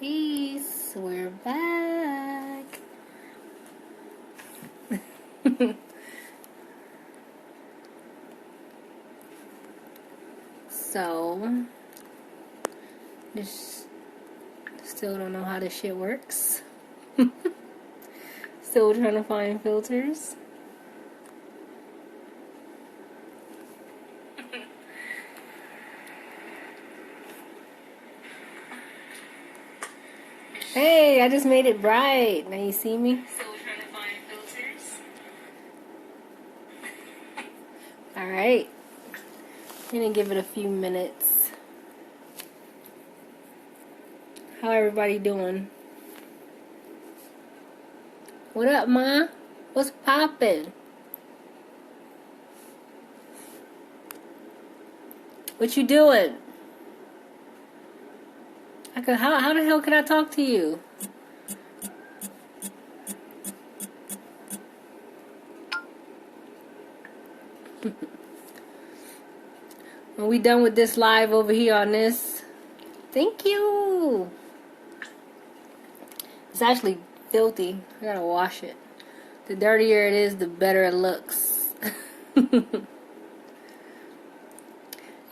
Peace. We're back. So, just still don't know how this shit works. Still trying to find filters. Hey, I just made it bright. Now you see me? Still trying to find filters. Alright. I'm gonna give it a few minutes. How everybody doing? What up, Ma? What's poppin'? What you doing? How the hell can I talk to you? Are we done with this live over here on this? Thank you. It's actually filthy. I gotta wash it. The dirtier it is, the better it looks.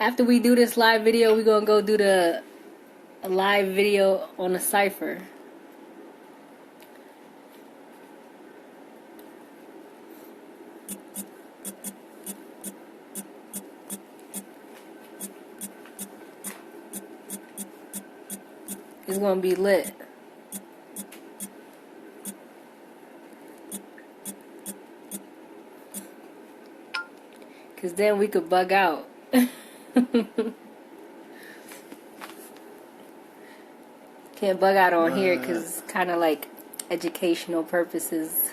After we do this live video, we're gonna go do a live video on a cipher. It's gonna be lit. Cause then we could bug out. Can't bug out on here because it's kind of like educational purposes.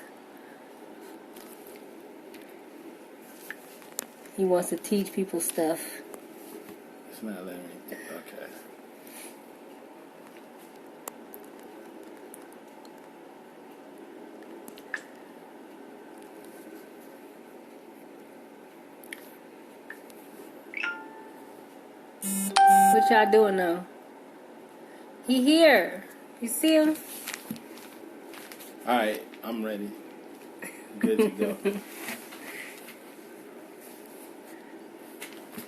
He wants to teach people stuff. It's not letting me. Okay. What y'all doing now? He here. You see him? Alright, I'm ready. Good to go.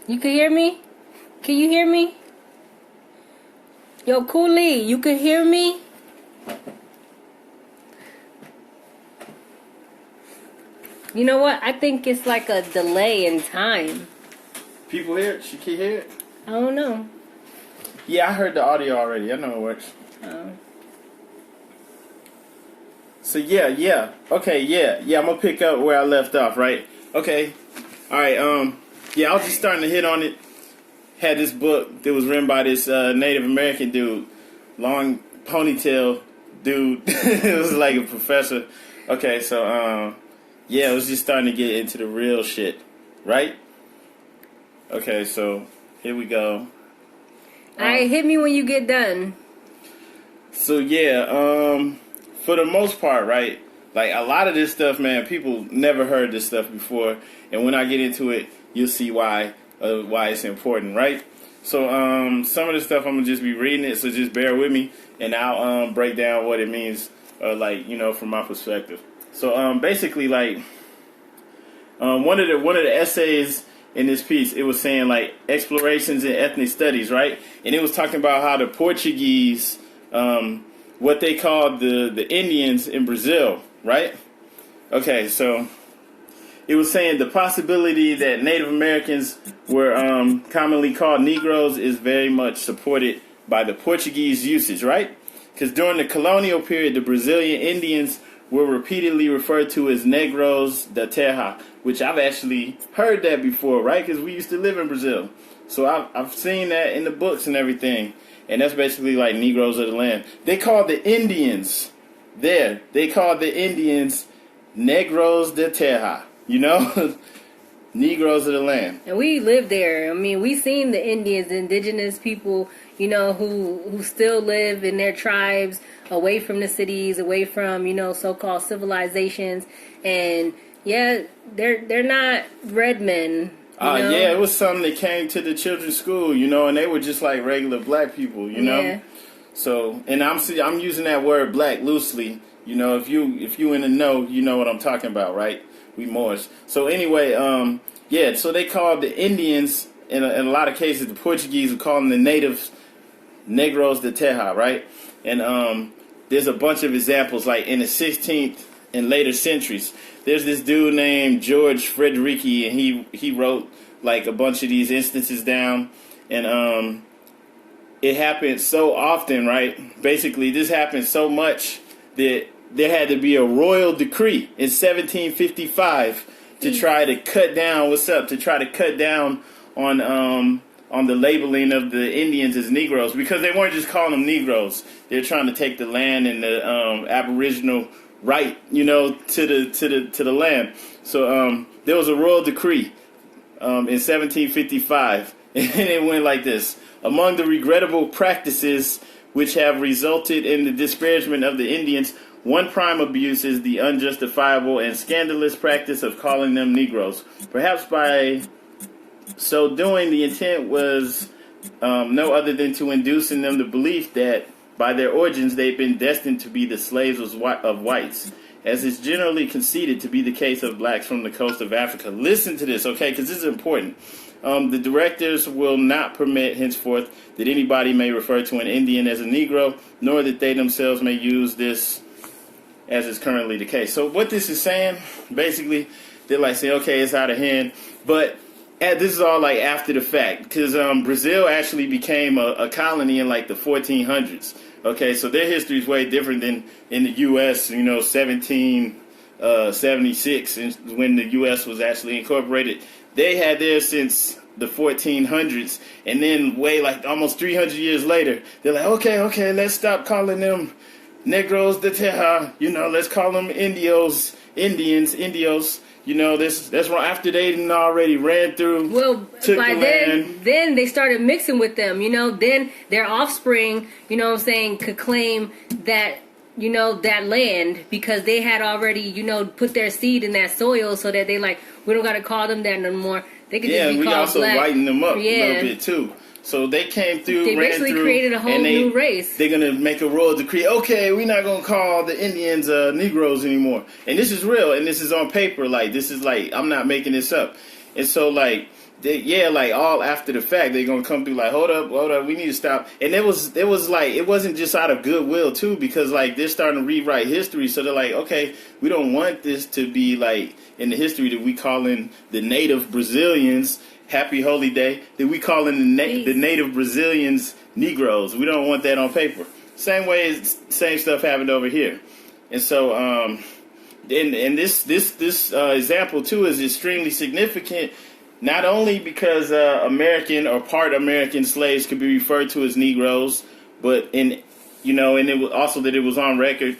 You can hear me? Can you hear me? Yo, Cooley, you can hear me? You know what? I think it's like a delay in time. People hear it? She can hear it? I don't know. Yeah, I heard the audio already. I know it works. Oh. So yeah. Okay, yeah. I'm gonna pick up where I left off, right? Okay. Alright, yeah, I was just starting to hit on it. Had this book that was written by this Native American dude. Long ponytail dude. It was like a professor. Okay, so yeah, it was just starting to get into the real shit. Right? Okay, so here we go. Alright, hit me when you get done. So yeah, for the most part, right? Like a lot of this stuff, man, people never heard this stuff before, and when I get into it, you'll see why it's important, right? So some of the stuff I'm gonna just be reading it, so just bear with me, and I'll break down what it means, like from my perspective. So basically, like one of the essays in this piece, it was saying like explorations in ethnic studies, right? And it was talking about how the Portuguese, what they called the Indians in Brazil, right? Okay, so it was saying the possibility that Native Americans were commonly called Negroes is very much supported by the Portuguese usage, right? Because during the colonial period, the Brazilian Indians were repeatedly referred to as negros da terra, which I've actually heard that before, right? Because we used to live in Brazil. So I've seen that in the books and everything. And that's basically like Negroes of the land. They called the Indians they called the Indians negros de terra, Negroes of the land. And we lived there. I mean, we seen the Indians, indigenous people, who still live in their tribes, away from the cities, away from, so-called civilizations. And yeah, they're not red men. Yeah, it was something that came to the children's school, and they were just like regular black people, Yeah. So, and I'm using that word black loosely. You know, if you in the know, you know what I'm talking about, right? We Moors. So anyway, yeah. So they called the Indians in a lot of cases. The Portuguese would call them the natives, negros de terra, right? And there's a bunch of examples, like in the 16th and later centuries. There's this dude named George Frederici, and he wrote like a bunch of these instances down, and it happened so often, right? Basically, this happened so much that there had to be a royal decree in 1755 to try to cut down. To try to cut down on the labeling of the Indians as Negroes, because they weren't just calling them Negroes. They're trying to take the land and the Aboriginal right, you know, to the land. So there was a royal decree in 1755, and it went like this: among the regrettable practices which have resulted in the disparagement of the Indians, one prime abuse is the unjustifiable and scandalous practice of calling them Negroes. Perhaps by so doing, the intent was no other than to induce in them the belief that by their origins they've been destined to be the slaves of whites, as is generally conceded to be the case of blacks from the coast of Africa. Listen to this, okay, because this is important. The directors will not permit henceforth that anybody may refer to an Indian as a Negro, nor that they themselves may use this as is currently the case. So what this is saying, basically, they're like saying, okay, it's out of hand, but this is all like after the fact, because Brazil actually became a colony in like the 1400s. Okay, so their history is way different than in the U.S., you know, 1776, when the U.S. was actually incorporated. They had theirs since the 1400s, and then way like almost 300 years later, they're like, okay, let's stop calling them Negros de Terra, you know, let's call them Indios. You know, that's wrong. After they didn't already ran through, took by the land. then they started mixing with them. You know, then their offspring, you know what I'm saying, could claim that, you know, that land, because they had already, you know, put their seed in that soil, so that they like, we don't got to call them that no more. They could just be we called also black. whiten them up a little bit too. So they came through, they ran basically through, created a whole new race. They're going to make a royal decree. Okay, we're not going to call the Indians Negroes anymore. And this is real, and this is on paper. Like, this is like, I'm not making this up. And so, like, like all after the fact, they're going to come through like, hold up, we need to stop. And it was like, it wasn't just out of goodwill too, because like they're starting to rewrite history. So they're like, okay, we don't want this to be like in the history that we calling the native Brazilians Happy Holy Day, that we calling the native Brazilians Negroes. We don't want that on paper. Same stuff happened over here. And so, and this example too is extremely significant, not only because American or part American slaves could be referred to as Negroes, but and it was also that it was on record,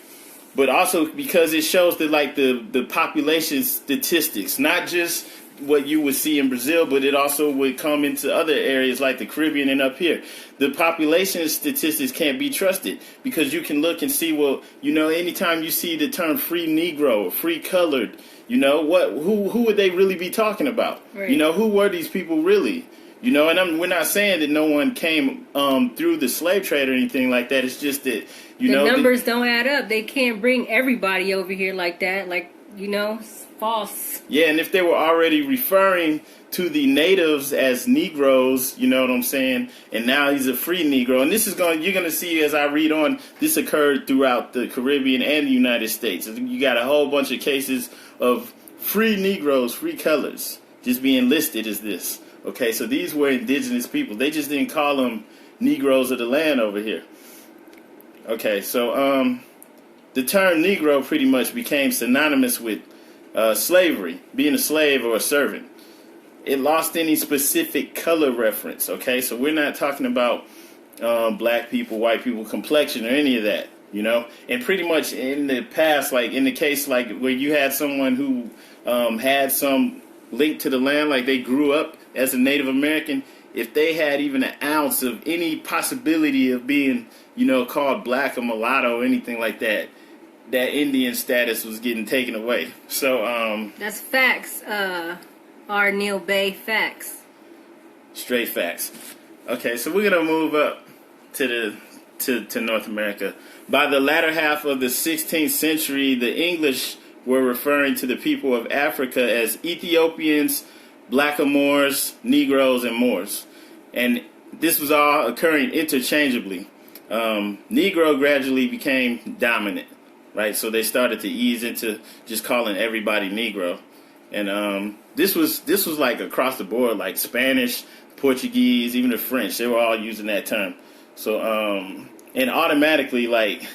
but also because it shows that like the population statistics, not just what you would see in Brazil, but it also would come into other areas like the Caribbean and up here. The population statistics can't be trusted, because you can look and see, well, you know, anytime you see the term free Negro or free colored, you know, who would they really be talking about? Right. You know, who were these people really? You know, and we're not saying that no one came through the slave trade or anything like that. It's just that, the numbers don't add up. They can't bring everybody over here like that. Like, you know, it's false. Yeah, and if they were already referring to the natives as Negroes, you know what I'm saying, and now he's a free Negro, and you're going to see as I read on, this occurred throughout the Caribbean and the United States. You got a whole bunch of cases of free Negroes, free colors, just being listed as this. Okay, so these were indigenous people. They just didn't call them Negroes of the land over here. Okay, so the term Negro pretty much became synonymous with slavery, being a slave or a servant. It lost any specific color reference, okay? So we're not talking about black people, white people, complexion, or any of that, you know? And pretty much in the past, like in the case like where you had someone who had some link to the land, like they grew up as a Native American, if they had even an ounce of any possibility of being, you know, called black or mulatto or anything like that, that Indian status was getting taken away. So that's facts. R. Neil Bay, facts. Straight facts. Okay, so we're gonna move up to to North America. By the latter half of the 16th century, the English were referring to the people of Africa as Ethiopians, blackamoors, Negroes, and Moors. And this was all occurring interchangeably. Negro gradually became dominant, right? So they started to ease into just calling everybody Negro. And this was like across the board, like Spanish, Portuguese, even the French. They were all using that term. So, and automatically, like,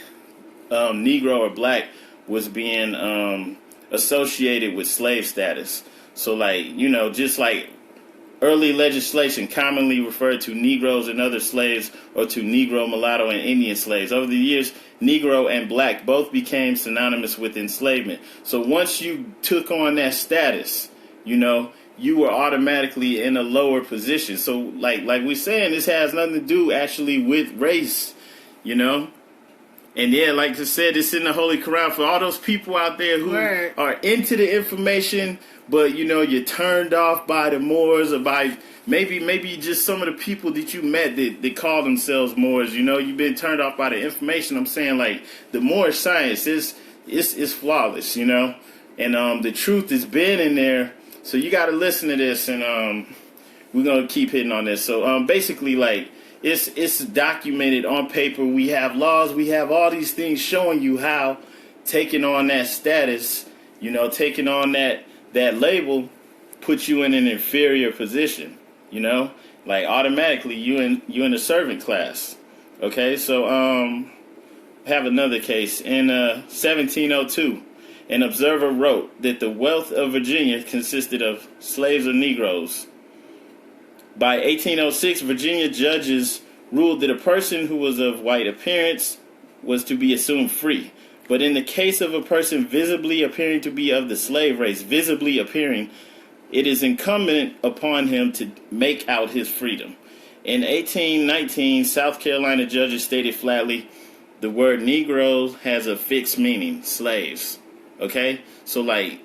Negro or black was being associated with slave status. So, like, you know, just like early legislation commonly referred to Negroes and other slaves or to Negro, mulatto, and Indian slaves. Over the years, Negro and black both became synonymous with enslavement. So once you took on that status, you know, you were automatically in a lower position. So like we're saying, this has nothing to do actually with race, you know. And yeah, like I said, it's in the Holy Quran for all those people out there who are into the information, but you know, you're turned off by the Moors or by maybe just some of the people that you met that call themselves Moors. You know, you've been turned off by the information. I'm saying, like, the Moorish science is flawless, you know, and the truth has been in there. So you got to listen to this, and we're gonna keep hitting on this. So basically, like, it's documented on paper. We have laws. We have all these things showing you how taking on that status, you know, taking on that label puts you in an inferior position, you know, like automatically you in the servant class. Okay, so have another case in 1702. An observer wrote that the wealth of Virginia consisted of slaves or Negroes. By 1806, Virginia judges ruled that a person who was of white appearance was to be assumed free. But in the case of a person visibly appearing to be of the slave race, visibly appearing, it is incumbent upon him to make out his freedom. In 1819, South Carolina judges stated flatly, the word Negro has a fixed meaning, slaves. Okay? So like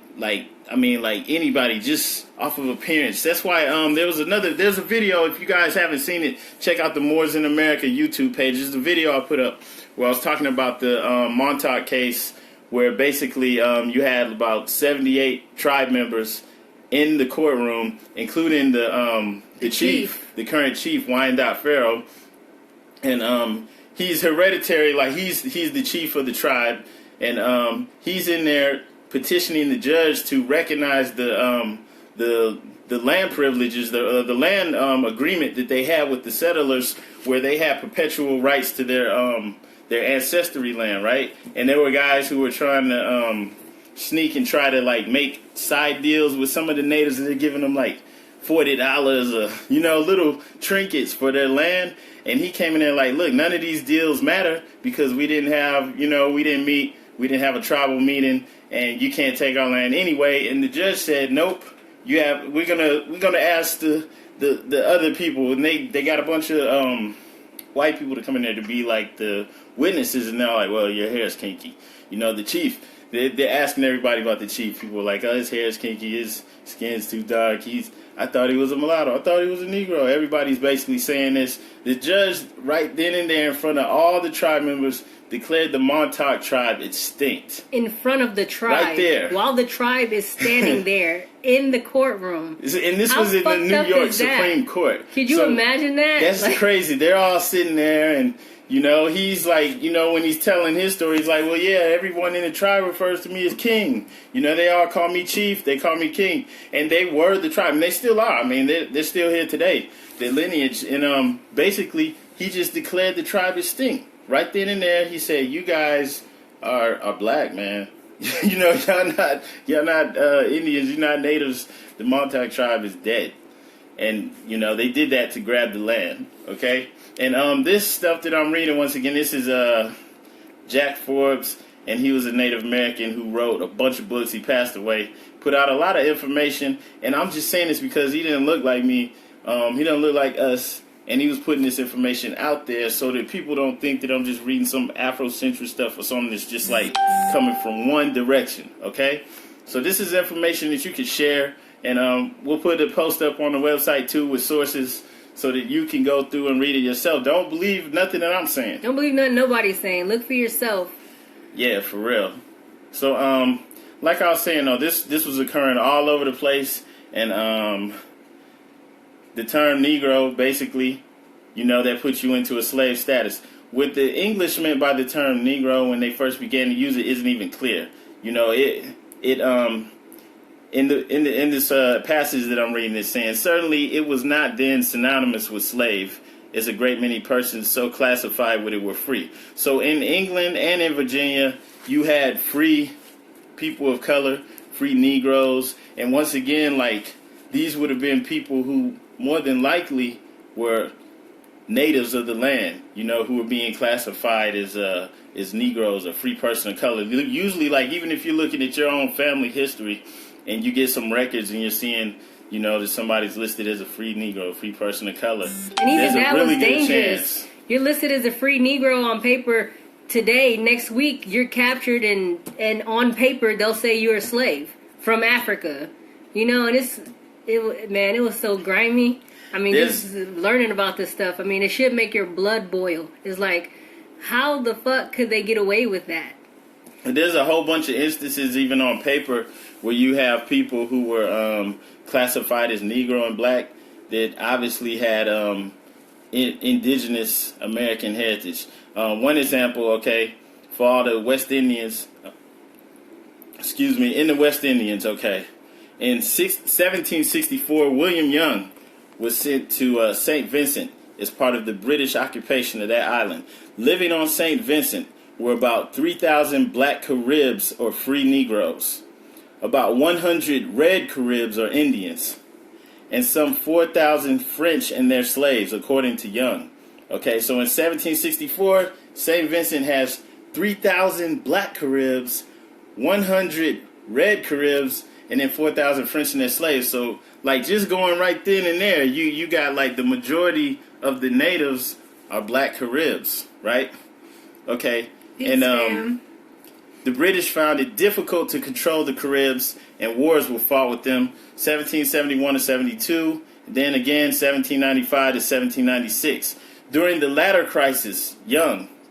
anybody just off of appearance. That's why there's a video, if you guys haven't seen it, check out the Moors in America YouTube page. There's a video I put up where I was talking about the Montauk case, where basically you had about 78 tribe members in the courtroom, including the chief, the current chief, Wyandotte Farrow, and he's hereditary, like he's the chief of the tribe, and he's in there petitioning the judge to recognize the land privileges, the land agreement that they had with the settlers, where they had perpetual rights to their ancestry land, right? And there were guys who were trying to sneak and try to like make side deals with some of the natives, and they're giving them like $40 or, you know, little trinkets for their land. And he came in there like, look, none of these deals matter because we didn't have, you know, we didn't meet, we didn't have a tribal meeting, and you can't take our land anyway. And the judge said, nope, we're gonna ask the other people, and they got a bunch of white people to come in there to be like the witnesses, and they're like, well, your hair's kinky. You know, the chief, they're asking everybody about the chief. People are like, oh, his hair's kinky, his skin's too dark, I thought he was a mulatto, I thought he was a Negro. Everybody's basically saying this. The judge, right then and there in front of all the tribe members, declared the Montauk tribe extinct. In front of the tribe. Right there. While the tribe is standing there in the courtroom. And this was in the New York Supreme Court. Could you imagine that? That's crazy. They're all sitting there, and, you know, he's like, you know, when he's telling his story, he's like, well, yeah, everyone in the tribe refers to me as king. You know, they all call me chief. They call me king. And they were the tribe. And they still are. I mean, they're still here today. Their lineage. And basically, he just declared the tribe extinct. Right then and there, he said, you guys are black, man. You know, y'all not Indians, you're not natives. The Montauk tribe is dead. And, you know, they did that to grab the land, okay? And this stuff that I'm reading, once again, this is Jack Forbes, and he was a Native American who wrote a bunch of books. He passed away, put out a lot of information, and I'm just saying this because he didn't look like me. He doesn't look like us. And he was putting this information out there so that people don't think that I'm just reading some Afrocentric stuff or something that's just like coming from one direction, okay? So this is information that you can share, and we'll put a post up on the website too with sources so that you can go through and read it yourself. Don't believe nothing that I'm saying. Don't believe nothing nobody's saying. Look for yourself. Yeah, for real. So, like I was saying, though, this was occurring all over the place, and the term Negro, basically, that puts you into a slave status. What the English meant by the term Negro when they first began to use it isn't even clear. In this passage that I'm reading, it's saying certainly it was not then synonymous with slave, as a great many persons so classified what it were free. So in England and in Virginia, you had free people of color, free Negroes, and once again, like, these would have been people who more than likely were natives of the land, who were being classified as Negroes, a free person of color. Usually, like, even if you're looking at your own family history and you get some records and you're seeing, that somebody's listed as a free Negro, a free person of color. And even that really was dangerous. You're listed as a free Negro on paper today. Next week, you're captured and on paper, they'll say you're a slave from Africa. And it was so grimy. I mean, just learning about this stuff, I mean, it should make your blood boil. It's like, how the fuck could they get away with that? And there's a whole bunch of instances, even on paper, where you have people who were classified as Negro and Black that obviously had indigenous American heritage. One example, okay, for all the West Indians, in the West Indians, okay, in 1764, William Young was sent to St. Vincent as part of the British occupation of that island. Living on St. Vincent were about 3,000 Black Caribs or free Negroes, about 100 Red Caribs or Indians, and some 4,000 French and their slaves, according to Young. Okay, so in 1764, St. Vincent has 3,000 Black Caribs, 100 Red Caribs, and then 4,000 French and their slaves. So, like, just going right then and there, you got, like, the majority of the natives are Black Caribs, right? Okay. Yes, and the British found it difficult to control the Caribs, and wars were fought with them, 1771 to 72, then again 1795 to 1796. During the latter crisis,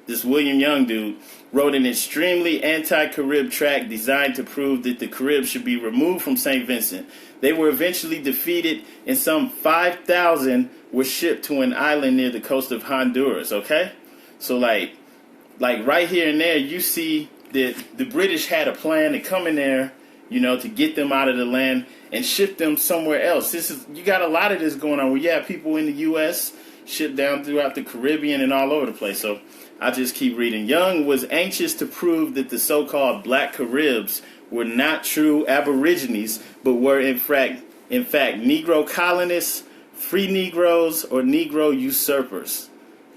this William Young dude, wrote an extremely anti-Carib tract designed to prove that the Caribs should be removed from St. Vincent. They were eventually defeated, and some 5,000 were shipped to an island near the coast of Honduras, okay? So, like right here and there, you see that the British had a plan to come in there, to get them out of the land and ship them somewhere else. You got a lot of this going on where you have people in the U.S. shipped down throughout the Caribbean and all over the place. So I'll just keep reading. Young was anxious to prove that the so-called Black Caribs were not true Aborigines, but were in fact Negro colonists, free Negroes, or Negro usurpers.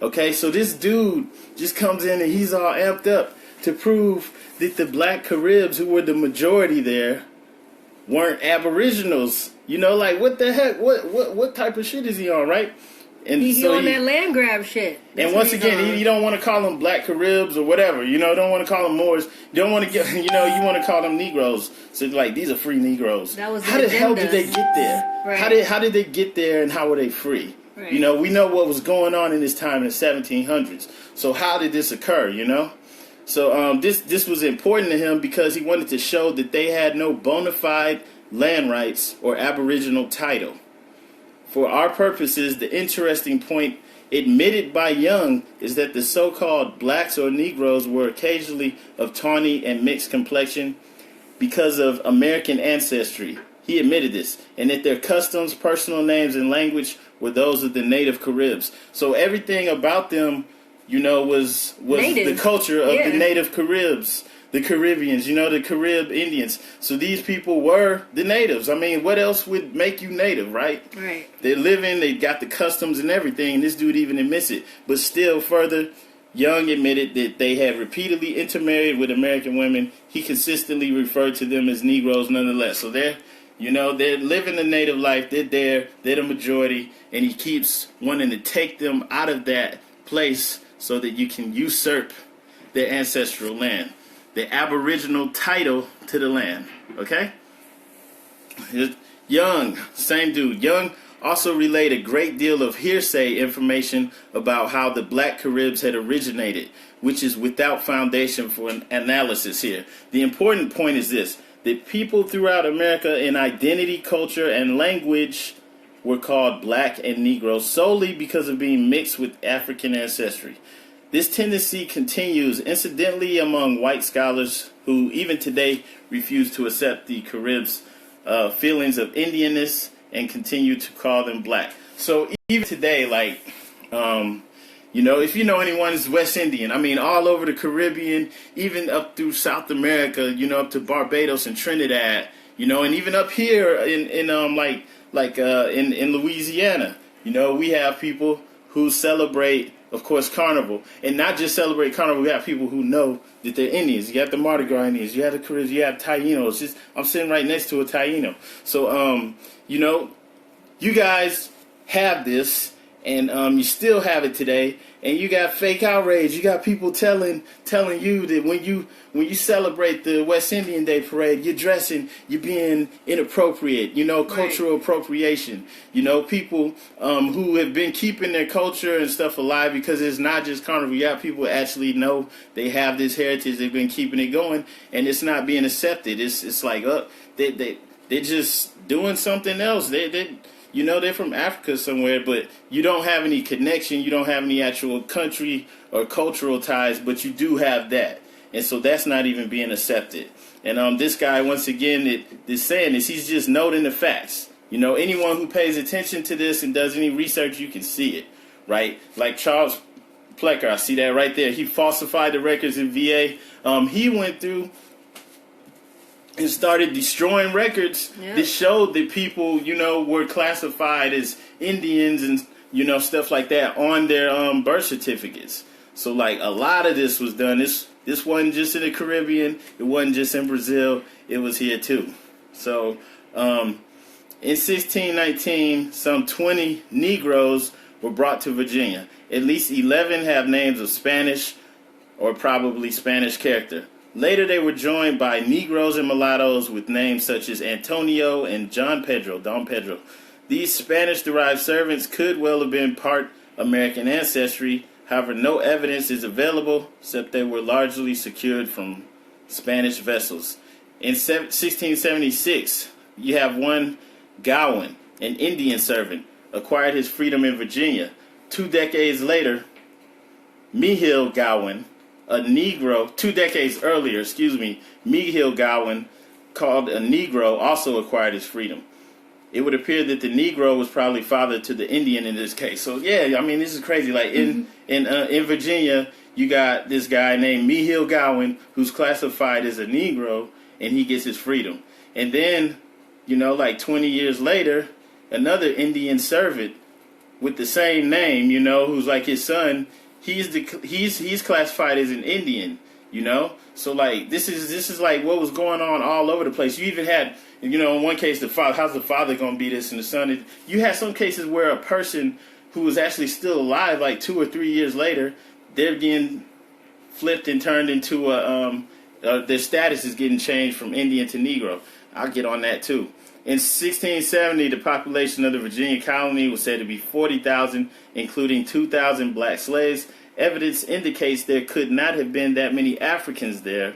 Okay, so this dude just comes in and he's all amped up to prove that the Black Caribs, who were the majority there, weren't Aboriginals. Like, what the heck? What type of shit is he on, right? And he's on that land grab shit. That's and once again, you don't want to call them Black Caribs or whatever. Don't want to call them Moors. You don't want to get, you want to call them Negroes. So, like, these are free Negroes. That was how the hell did they get there? Right. How did they get there, and how were they free? Right. We know what was going on in this time in the 1700s. So how did this occur, So this was important to him because he wanted to show that they had no bona fide land rights or Aboriginal title. For our purposes, the interesting point admitted by Young is that the so-called blacks or Negroes were occasionally of tawny and mixed complexion because of American ancestry. He admitted this, and that their customs, personal names, and language were those of the native Caribs. So everything about them, was the culture of the native Caribs, the Caribbeans, the Carib Indians. So these people were the natives. I mean, what else would make you native, right? Right. They're living, they got the customs and everything, and this dude even admits it. But still further, Young admitted that they had repeatedly intermarried with American women. He consistently referred to them as Negroes nonetheless. So they're living the native life. They're there. They're the majority. And he keeps wanting to take them out of that place so that you can usurp their ancestral land, the Aboriginal title to the land. Okay? Young, same dude. Young also relayed a great deal of hearsay information about how the Black Caribs had originated, which is without foundation for an analysis here. The important point is this, that people throughout America in identity, culture, and language were called Black and Negro solely because of being mixed with African ancestry. This tendency continues, incidentally, among white scholars who even today refuse to accept the Caribs' feelings of Indianness and continue to call them Black. So even today, like, if you know anyone is West Indian, I mean, all over the Caribbean, even up through South America, up to Barbados and Trinidad, and even up here in Louisiana, we have people who celebrate, of course, Carnival, and not just celebrate Carnival. We have people who know that they're Indians. You have the Mardi Gras Indians, you have the Caribs, you have Tainos. I'm sitting right next to a Taino, so you guys have this, and you still have it today. And you got fake outrage. You got people telling you that when you celebrate the West Indian Day Parade, you're dressing, you're being inappropriate. Cultural appropriation. People who have been keeping their culture and stuff alive, because it's not just Carnival. You have people who actually know they have this heritage. They've been keeping it going, and it's not being accepted. It's like they're just doing something else. They're from Africa somewhere, but you don't have any connection. You don't have any actual country or cultural ties, but you do have that. And so that's not even being accepted. And this guy, once again, is saying this. He's just noting the facts. Anyone who pays attention to this and does any research, you can see it, right? Like Charles Plecker, I see that right there. He falsified the records in VA. He went through and started destroying records that showed that people, were classified as Indians and, stuff like that on their birth certificates. So, like, a lot of this was done. This wasn't just in the Caribbean. It wasn't just in Brazil. It was here, too. So, in 1619, some 20 Negroes were brought to Virginia. At least 11 have names of Spanish or probably Spanish character. Later, they were joined by Negroes and mulattoes with names such as Antonio and Don Pedro. These Spanish-derived servants could well have been part American ancestry. However, no evidence is available except they were largely secured from Spanish vessels. In 1676, you have one Gowan, an Indian servant, acquired his freedom in Virginia. 2 decades later, Mihil Gowan, a Negro, 2 decades earlier, Mihil Gowan, called a Negro, also acquired his freedom. It would appear that the Negro was probably father to the Indian in this case. So yeah, I mean, this is crazy. Like in Virginia, you got this guy named Mihil Gowan who's classified as a Negro, and he gets his freedom. And then, 20 years later, another Indian servant with the same name, who's like his son. He's classified as an Indian, So like this is like what was going on all over the place. You even had, in one case, the father. How's the father going to be this and the son? You had some cases where a person who was actually still alive, like 2 or 3 years later, they're getting flipped and turned into their status is getting changed from Indian to Negro. I'll get on that too. In 1670, the population of the Virginia colony was said to be 40,000, including 2,000 black slaves. Evidence indicates there could not have been that many Africans there,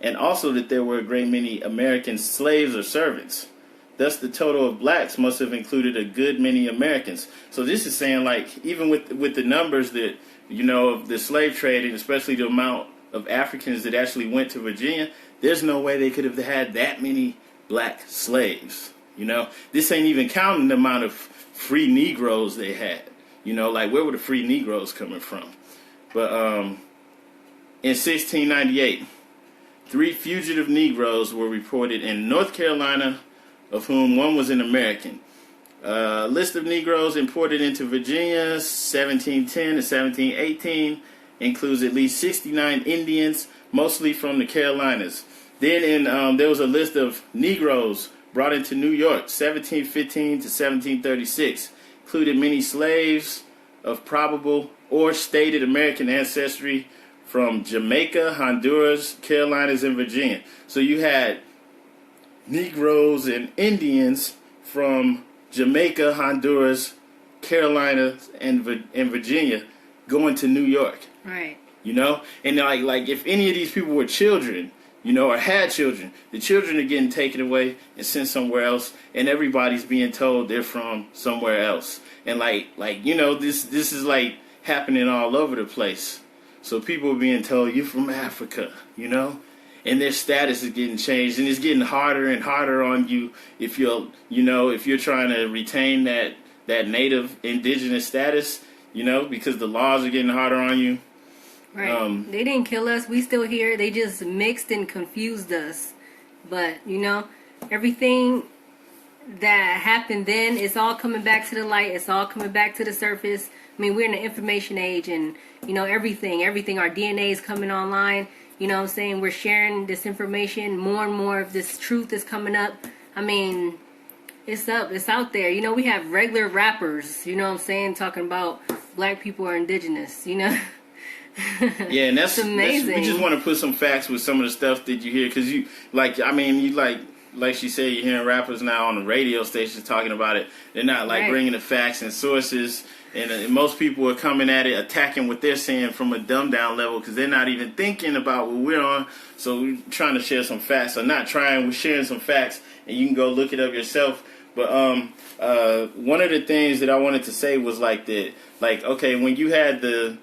and also that there were a great many American slaves or servants. Thus, the total of blacks must have included a good many Americans. So this is saying, like, even with the numbers that, of the slave trade, and especially the amount of Africans that actually went to Virginia, there's no way they could have had that many black slaves. This ain't even counting the amount of free Negroes they had. Like, where were the free Negroes coming from? But in 1698, 3 fugitive Negroes were reported in North Carolina, of whom one was an American. List of Negroes imported into Virginia 1710 to 1718 includes at least 69 Indians, mostly from the Carolinas. Then there was a list of Negroes brought into New York, 1715 to 1736, included many slaves of probable or stated American ancestry from Jamaica, Honduras, Carolinas, and Virginia. So you had Negroes and Indians from Jamaica, Honduras, Carolina, and Virginia going to New York. Right. You know? And like if any of these people were children, you know, or had children, the children are getting taken away and sent somewhere else, and everybody's being told they're from somewhere else. And like you know, this is like happening all over the place. So people are being told, you're from Africa, you know? And their status is getting changed, and it's getting harder and harder on you if you're trying to retain that native indigenous status, you know, because the laws are getting harder on you. Right. They didn't kill us. We still here. They just mixed and confused us. But, you know, everything that happened then, it's all coming back to the light. It's all coming back to the surface. I mean, we're in the information age, and, you know, everything, our DNA is coming online. You know what I'm saying? We're sharing this information. More and more of this truth is coming up. I mean, it's out there. You know, we have regular rappers, you know what I'm saying, talking about black people are indigenous, you know? Yeah, and that's amazing. We just want to put some facts with some of the stuff that you hear, because like she said, you're hearing rappers now on the radio stations talking about it. They're not like bringing the facts and sources, and most people are coming at it, attacking what they're saying from a dumbed down level, because they're not even thinking about what we're on. So we're trying to share some facts, or not trying, we're sharing some facts, and you can go look it up yourself. But one of the things that I wanted to say was like that, like, okay, when you had the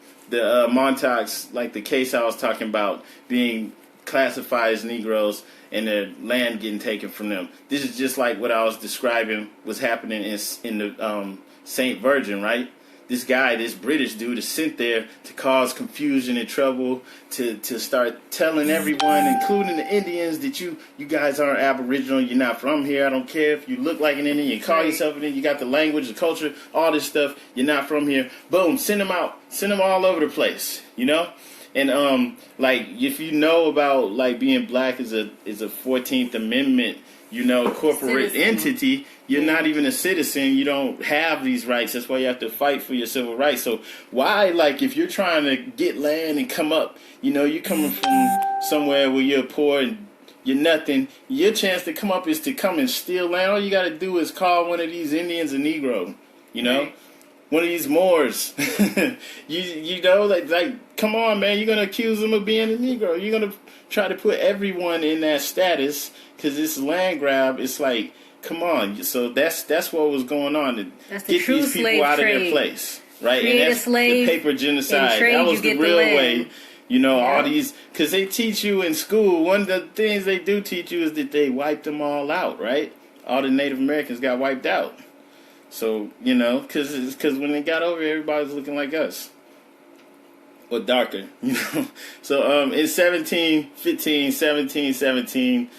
Montauk's, like the case I was talking about, being classified as Negroes and their land getting taken from them. This is just like what I was describing was happening in the St. Virgin, right? This guy, this British dude, is sent there to cause confusion and trouble, to start telling everyone, including the Indians, that you guys aren't Aboriginal, you're not from here, I don't care if you look like an Indian, you call yourself an Indian, you got the language, the culture, all this stuff, you're not from here. Boom, send them out, send them all over the place, you know? And like, if you know about like being black is a 14th Amendment, you know, corporate entity, you're not even a citizen. You don't have these rights. That's why you have to fight for your civil rights. So why, like, if you're trying to get land and come up, you know, you're coming from somewhere where you're poor and you're nothing, your chance to come up is to come and steal land. All you got to do is call one of these Indians a Negro, you know? Right. One of these Moors. you know, like, come on, man, you're going to accuse them of being a Negro. You're going to try to put everyone in that status because this land grab, it's like, come on. So that's what was going on. That's the get true these people slave out trade. of their place. Right? Create and that's a slave, the paper genocide. trade, that was the real way. You know, all these, because they teach you in school, one of the things they do teach you is that they wiped them all out, right? All the Native Americans got wiped out. So, you know, because when they got over here, everybody was looking like us. Or darker, you know. So, in 1717,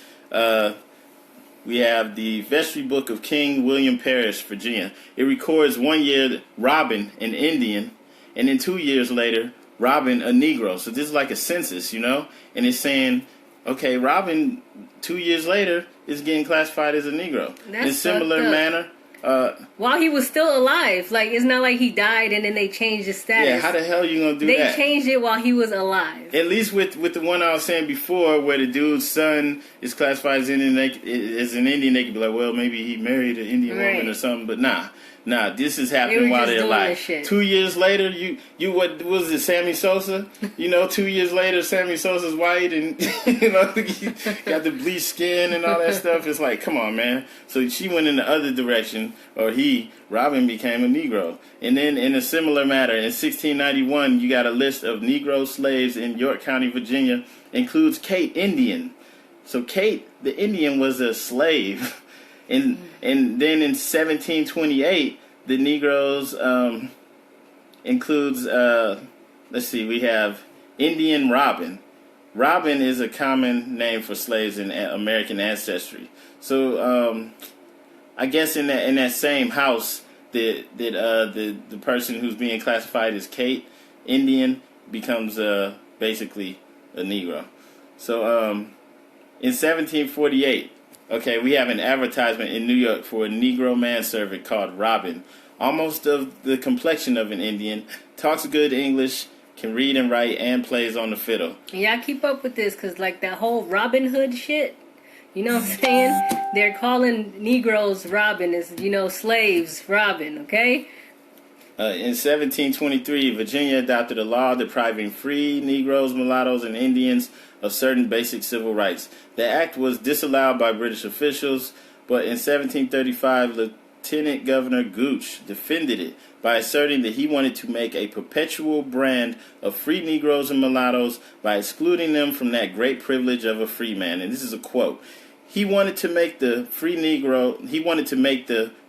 we have the Vestry Book of King William Parish, Virginia. It records 1 year Robin, an Indian, and then 2 years later, Robin, a Negro. So this is like a census, you know? And it's saying, okay, Robin, 2 years later, is getting classified as a Negro. That's in a similar manner. While he was still alive. Like, it's not like he died and then they changed his status. Yeah, how the hell are you going to do that? They changed it while he was alive. At least with the one I was saying before, where the dude's son is classified as an Indian, they could be like, well, maybe he married an Indian woman or something. But nah, this is happening while they're alive. 2 years later, you what was it, Sammy Sosa? You know, 2 years later, Sammy Sosa's white and, you know, he got the bleached skin and all that stuff. It's like, come on, man. So she went in the other direction, or Robin became a Negro. And then in a similar matter, in 1691, you got a list of Negro slaves in York County, Virginia, includes Kate Indian. So Kate, the Indian, was a slave. And then in 1728, the Negroes includes, let's see, we have Indian Robin. Robin is a common name for slaves in American ancestry. So I guess in that same house, the person who's being classified as Kate Indian becomes basically a Negro. So in 1748. Okay, we have an advertisement in New York for a Negro manservant called Robin, almost of the complexion of an Indian, talks good English, can read and write, and plays on the fiddle. Yeah, I keep up with this because, like, that whole Robin Hood shit, You know what I'm saying? They're calling Negroes robbing as, slaves robbing, okay? In 1723, Virginia adopted a law depriving free Negroes, mulattoes, and Indians of certain basic civil rights. The act was disallowed by British officials, but in 1735, Lieutenant Governor Gooch defended it by asserting that he wanted to make a perpetual brand of free Negroes and mulattoes by excluding them from that great privilege of a free man. And this is a quote. He wanted to make the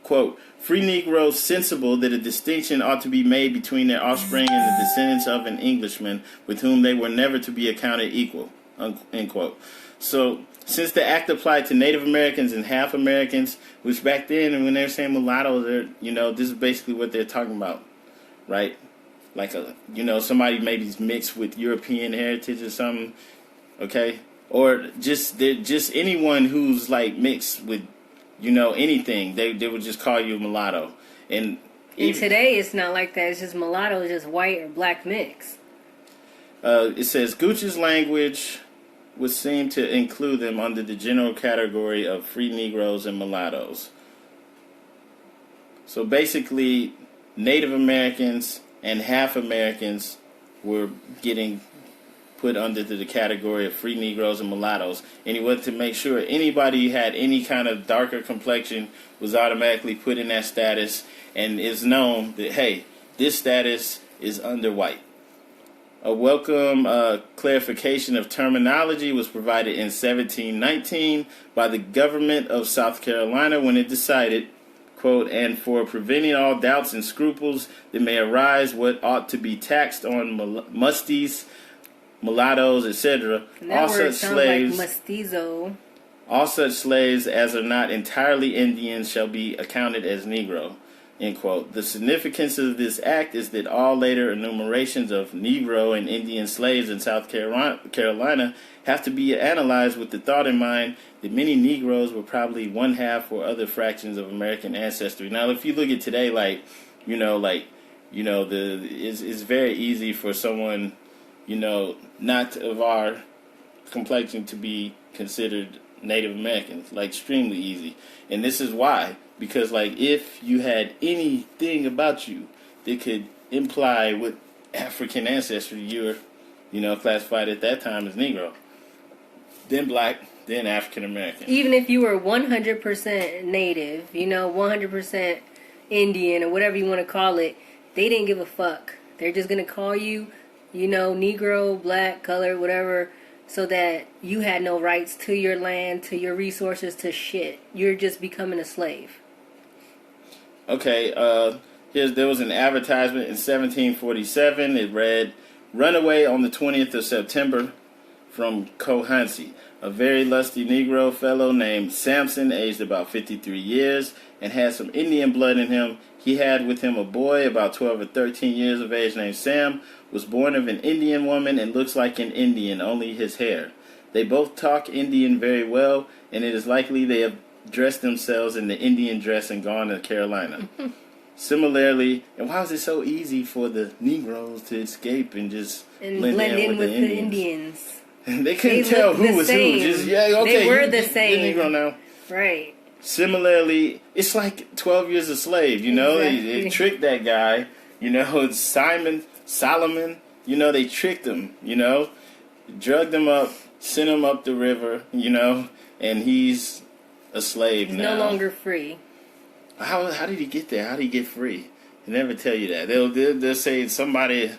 quote, free Negroes sensible that a distinction ought to be made between their offspring and the descendants of an Englishman with whom they were never to be accounted equal, end quote. So, since the act applied to Native Americans and half Americans, which back then, when they were saying mulattoes, this is basically what they're talking about, right? Like somebody maybe mixed with European heritage or something, okay? Or just anyone who's like mixed with, anything. They would just call you a mulatto. And today it's not like that. It's just mulatto is just white or black mix. It says Gooch's language would seem to include them under the general category of free Negroes and mulattoes. So basically, Native Americans and half Americans were getting put under the category of free Negroes and mulattoes, and he wanted to make sure anybody who had any kind of darker complexion was automatically put in that status, and is known that, hey, this status is under white. A welcome clarification of terminology was provided in 1719 by the government of South Carolina when it decided, quote, and for preventing all doubts and scruples that may arise what ought to be taxed on musties, mulattoes, etc. All such slaves, like mestizo. All such slaves as are not entirely Indians shall be accounted as Negro. End quote. The significance of this act is that all later enumerations of Negro and Indian slaves in South Carolina have to be analyzed with the thought in mind that many Negroes were probably one half or other fractions of American ancestry. Now, if you look at today, it's very easy for someone, not of our complexion to be considered Native Americans, like extremely easy. And this is why. Because, if you had anything about you that could imply what African ancestry you were, classified at that time as Negro, then black, then African American. Even if you were 100% Native, 100% Indian, or whatever you want to call it, they didn't give a fuck. They're just going to call you, Negro, black, color, whatever, so that you had no rights to your land, to your resources, to shit. You're just becoming a slave. Okay, there was an advertisement in 1747. It read, "Runaway on the 20th of September from Cohancy. A very lusty Negro fellow named Samson, aged about 53 years, and had some Indian blood in him. He had with him a boy about 12 or 13 years of age named Sam, was born of an Indian woman and looks like an Indian, only his hair. They both talk Indian very well, and it is likely they have dressed themselves in the Indian dress and gone to Carolina." Similarly, and why was it so easy for the Negroes to escape and just blend in with the Indians? They couldn't tell who was same. Who. They were the same. You're Negro now. Right. Similarly, it's like 12 Years a Slave, Exactly. They tricked that guy, it's Solomon, they tricked him, drugged him up, sent him up the river, and he's a slave now. He's no longer free. How did he get there? How did he get free? They never tell you that. They'll say somebody,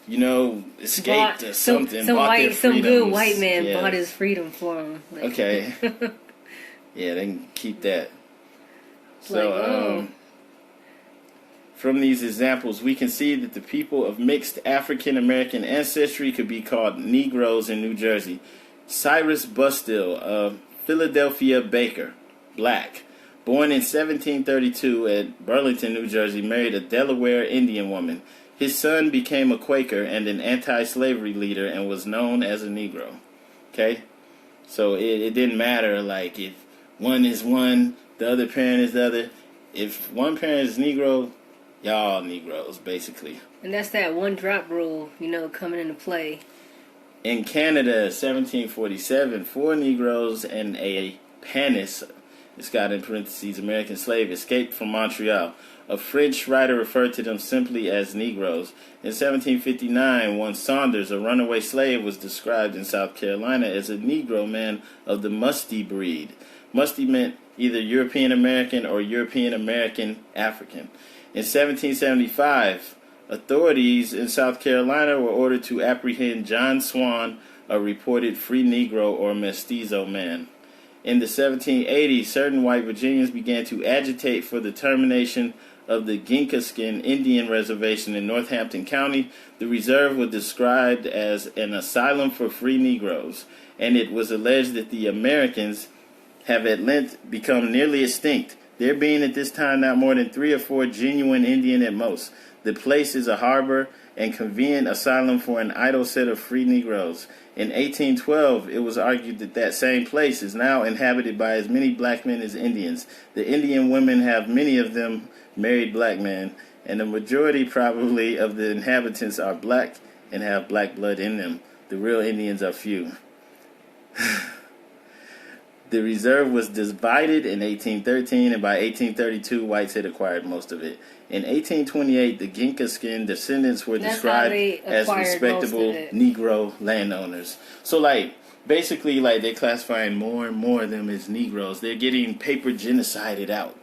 escaped or something. Some good white man bought his freedom for him. Okay. Yeah, they can keep that. So, from these examples, we can see that the people of mixed African-American ancestry could be called Negroes in New Jersey. Cyrus Bustill, a Philadelphia baker, black, born in 1732 at Burlington, New Jersey, married a Delaware Indian woman. His son became a Quaker and an anti-slavery leader and was known as a Negro. Okay? So it didn't matter, if one is one, the other parent is the other. If one parent is Negro, y'all Negroes, basically. And that's that one drop rule, coming into play. In Canada, 1747, 4 Negroes and a Panis, it's got in parentheses, American slave, escaped from Montreal. A French writer referred to them simply as Negroes. In 1759, one Saunders, a runaway slave, was described in South Carolina as a Negro man of the musty breed. Musty meant either European American or European American African. In 1775, authorities in South Carolina were ordered to apprehend John Swan, a reported free Negro or mestizo man. In the 1780s, certain white Virginians began to agitate for the termination of the Ginkaskin Indian Reservation in Northampton County. The reserve was described as an asylum for free Negroes, and it was alleged that the Americans have at length become nearly extinct, there being at this time not more than 3 or 4 genuine Indian at most. The place is a harbor and convenient asylum for an idle set of free Negroes. In 1812, it was argued that that same place is now inhabited by as many black men as Indians. The Indian women have many of them married black men, and the majority probably of the inhabitants are black and have black blood in them. The real Indians are few. The reserve was divided in 1813, and by 1832, whites had acquired most of it. In 1828, the Ginkaskin descendants were described as respectable Negro landowners. So, like, basically, like, they're classifying more and more of them as Negroes. They're getting paper genocided out.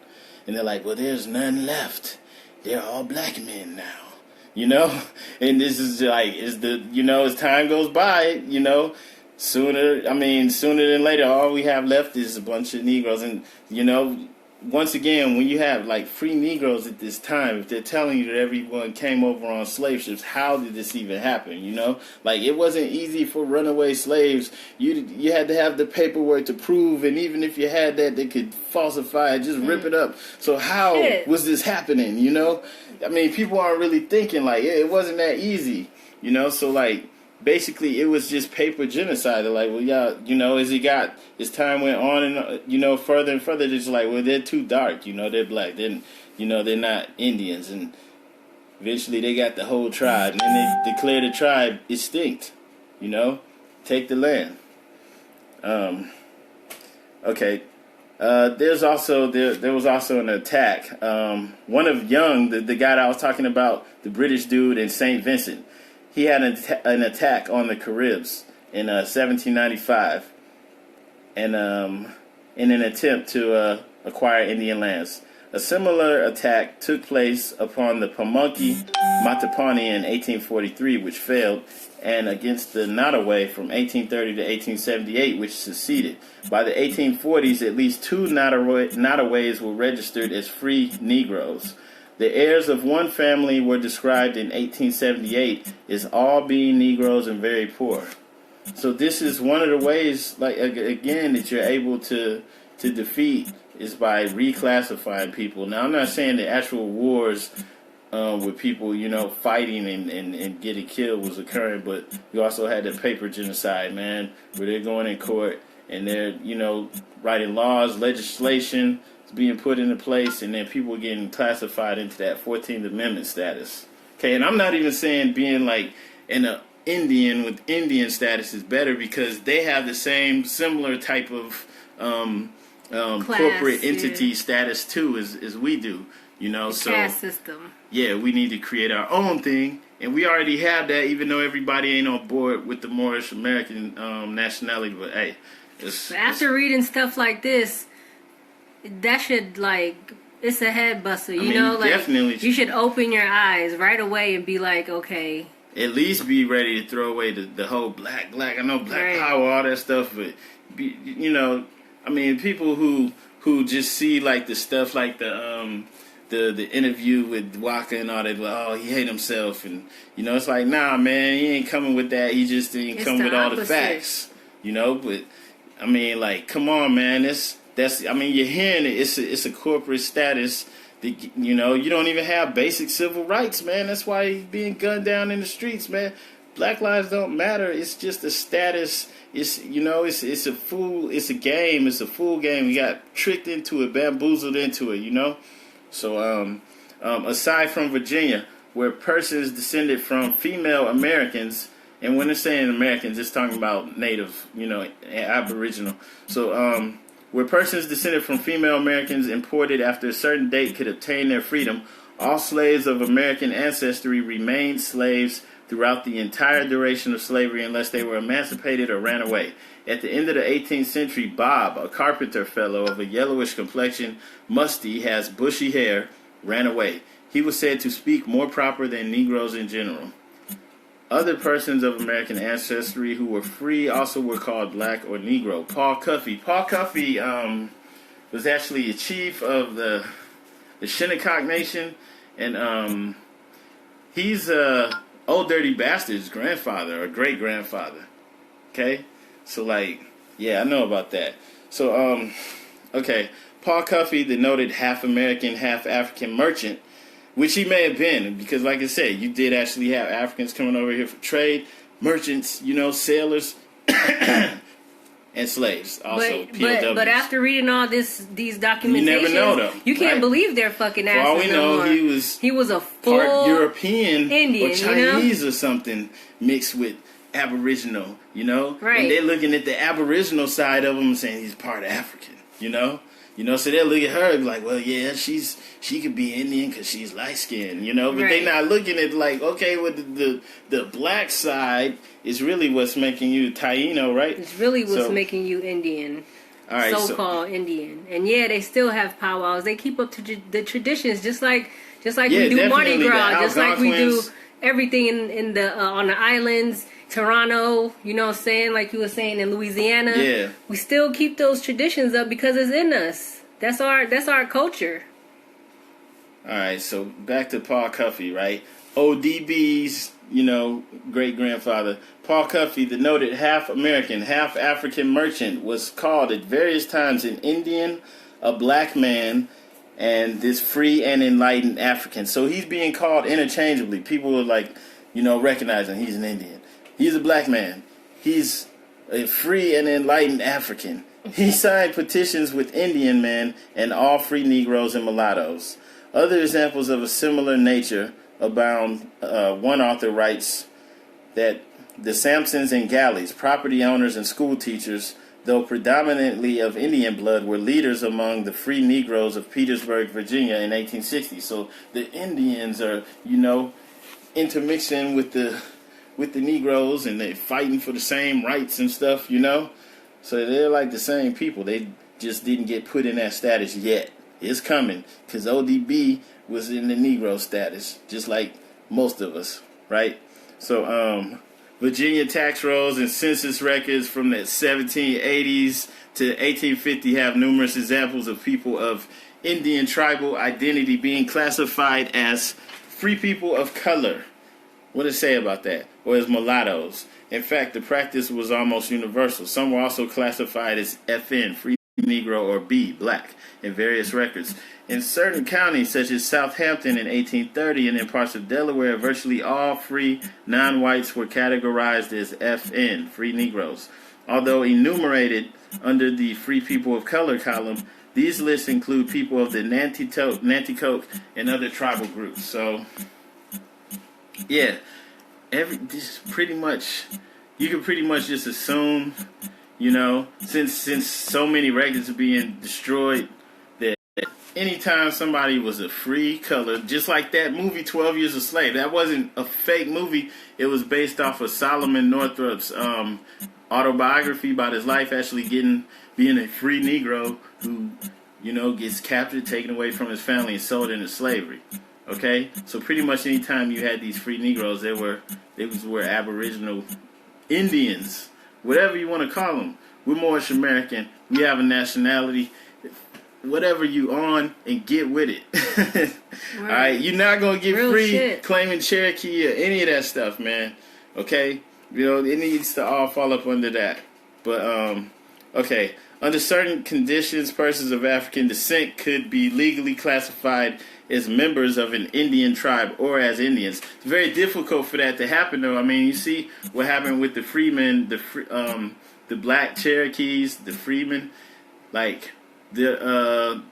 And they're like, well, there's none left. They're all black men now. You know? And this is like, as time goes by, sooner than later, all we have left is a bunch of Negroes. And, once again, when you have, like, free Negroes at this time, if they're telling you that everyone came over on slave ships, how did this even happen, Like, it wasn't easy for runaway slaves. You had to have the paperwork to prove, and even if you had that, they could falsify it, just rip it up. So how was this happening, I mean, people aren't really thinking, like, it wasn't that easy, So, like, basically, it was just paper genocide. They're like, well, yeah, as time went on and, further and further, they're just like, well, they're too dark, they're black. Then, they're not Indians. And eventually they got the whole tribe. And then they declared the tribe extinct, take the land. Okay. There was also an attack. One of Young, the guy that I was talking about, the British dude in St. Vincent, he had an attack on the Caribs in 1795, and in an attempt to acquire Indian lands. A similar attack took place upon the Pamunkey Mattaponi in 1843, which failed, and against the Nottoway from 1830 to 1878, which succeeded. By the 1840s, at least 2 Nottoways were registered as free Negroes. The heirs of one family were described in 1878 as all being Negroes and very poor. So this is one of the ways, like, again, that you're able to defeat is by reclassifying people. Now, I'm not saying the actual wars with people, fighting and getting killed was occurring, but you also had the paper genocide, man, where they're going in court and they're, writing laws, legislation being put into place, and then people getting classified into that 14th Amendment status. Okay, and I'm not even saying being like an Indian with Indian status is better, because they have the similar type of class, corporate entity status too as we do. So caste system. Yeah, we need to create our own thing, and we already have that, even though everybody ain't on board with the Moorish American nationality. But hey, after reading stuff like this, that should, like, it's a head buster, definitely. You should open your eyes right away and be like, okay. At least be ready to throw away the whole black. I know black power, all that stuff, but people who just see, like, the stuff like the interview with Waka and all that, like, oh, he hate himself, and it's like, nah, man, he ain't coming with that. He just ain't coming with all the facts, But I mean, like, come on, man, you're hearing it. It's a corporate status. That, you don't even have basic civil rights, man. That's why he's being gunned down in the streets, man. Black lives don't matter. It's just a status. It's a fool. It's a game. It's a fool game. We got tricked into it, bamboozled into it. So aside from Virginia, where persons descended from female Americans, and when they're saying Americans, it's talking about Native, Aboriginal. So where persons descended from female Americans imported after a certain date could obtain their freedom, all slaves of American ancestry remained slaves throughout the entire duration of slavery unless they were emancipated or ran away. At the end of the 18th century, Bob, a carpenter fellow of a yellowish complexion, musty, has bushy hair, ran away. He was said to speak more proper than Negroes in general. Other persons of American ancestry who were free also were called black or Negro. Paul Cuffey. Paul Cuffey was actually a chief of the Shinnecock Nation, and he's Old Dirty Bastard's grandfather or great-grandfather. Okay? So, like, yeah, I know about that. So, okay, Paul Cuffey, the noted half-American, half-African merchant, which he may have been, because like I said, you did actually have Africans coming over here for trade, merchants, sailors, and slaves. Also, POWs. But after reading all these documentations, you never know them. You can't right? believe their fucking asses. For all we know, he was a full part European Indian, or Chinese or something mixed with Aboriginal, Right. And they're looking at the Aboriginal side of him and saying he's part African, so they'll look at her and be like, well, yeah, she could be Indian because she's light-skinned, but right. they're not looking at like, okay, well, the black side is really what's making you Taino, right? It's really what's making you Indian. All right, So-called Indian. And yeah, they still have powwows. They keep up to the traditions just like we do Mardi Gras, just like we do everything in the on the islands. Toronto, you know what I'm saying? Like you were saying in Louisiana. Yeah. We still keep those traditions up because it's in us. That's our culture. Alright, so back to Paul Cuffey, right? ODB's, great-grandfather. Paul Cuffey, the noted half-American, half-African merchant, was called at various times an Indian, a black man, and this free and enlightened African. So he's being called interchangeably. People are like, recognizing he's an Indian. He's a black man. He's a free and enlightened African. He signed petitions with Indian men and all free Negroes and mulattoes. Other examples of a similar nature abound. One author writes that the Sampsons and Galleys, property owners and school teachers, though predominantly of Indian blood, were leaders among the free Negroes of Petersburg, Virginia in 1860. So the Indians are, intermixing with the Negroes, and they're fighting for the same rights and stuff, So they're like the same people. They just didn't get put in that status yet. It's coming, because ODB was in the Negro status, just like most of us, right? So, Virginia tax rolls and census records from the 1780s to 1850 have numerous examples of people of Indian tribal identity being classified as free people of color. What does it say about that? Or as mulattoes. In fact, the practice was almost universal. Some were also classified as FN, free Negro, or B, black, in various records. In certain counties, such as Southampton in 1830 and in parts of Delaware, virtually all free non-whites were categorized as FN, free Negroes. Although enumerated under the Free People of Color column, these lists include people of the Nanticoke and other tribal groups. So, yeah, this pretty much, you can pretty much just assume, since so many records are being destroyed, that anytime somebody was a free color, just like that movie 12 Years a Slave, that wasn't a fake movie. It was based off of Solomon Northup's autobiography about his life actually being a free Negro who, gets captured, taken away from his family, and sold into slavery. Okay, so pretty much anytime you had these free Negroes, they were Aboriginal Indians, whatever you want to call them. We're Moorish American. We have a nationality. Whatever you on, and get with it. Right. All right, you're not gonna get Real free shit. claiming Cherokee or any of that stuff, man. Okay, it needs to all fall up under that. But okay, under certain conditions, persons of African descent could be legally classified as members of an Indian tribe or as Indians. It's very difficult for that to happen, though. I mean, you see what happened with the freemen, the black Cherokees, the freemen. Like, there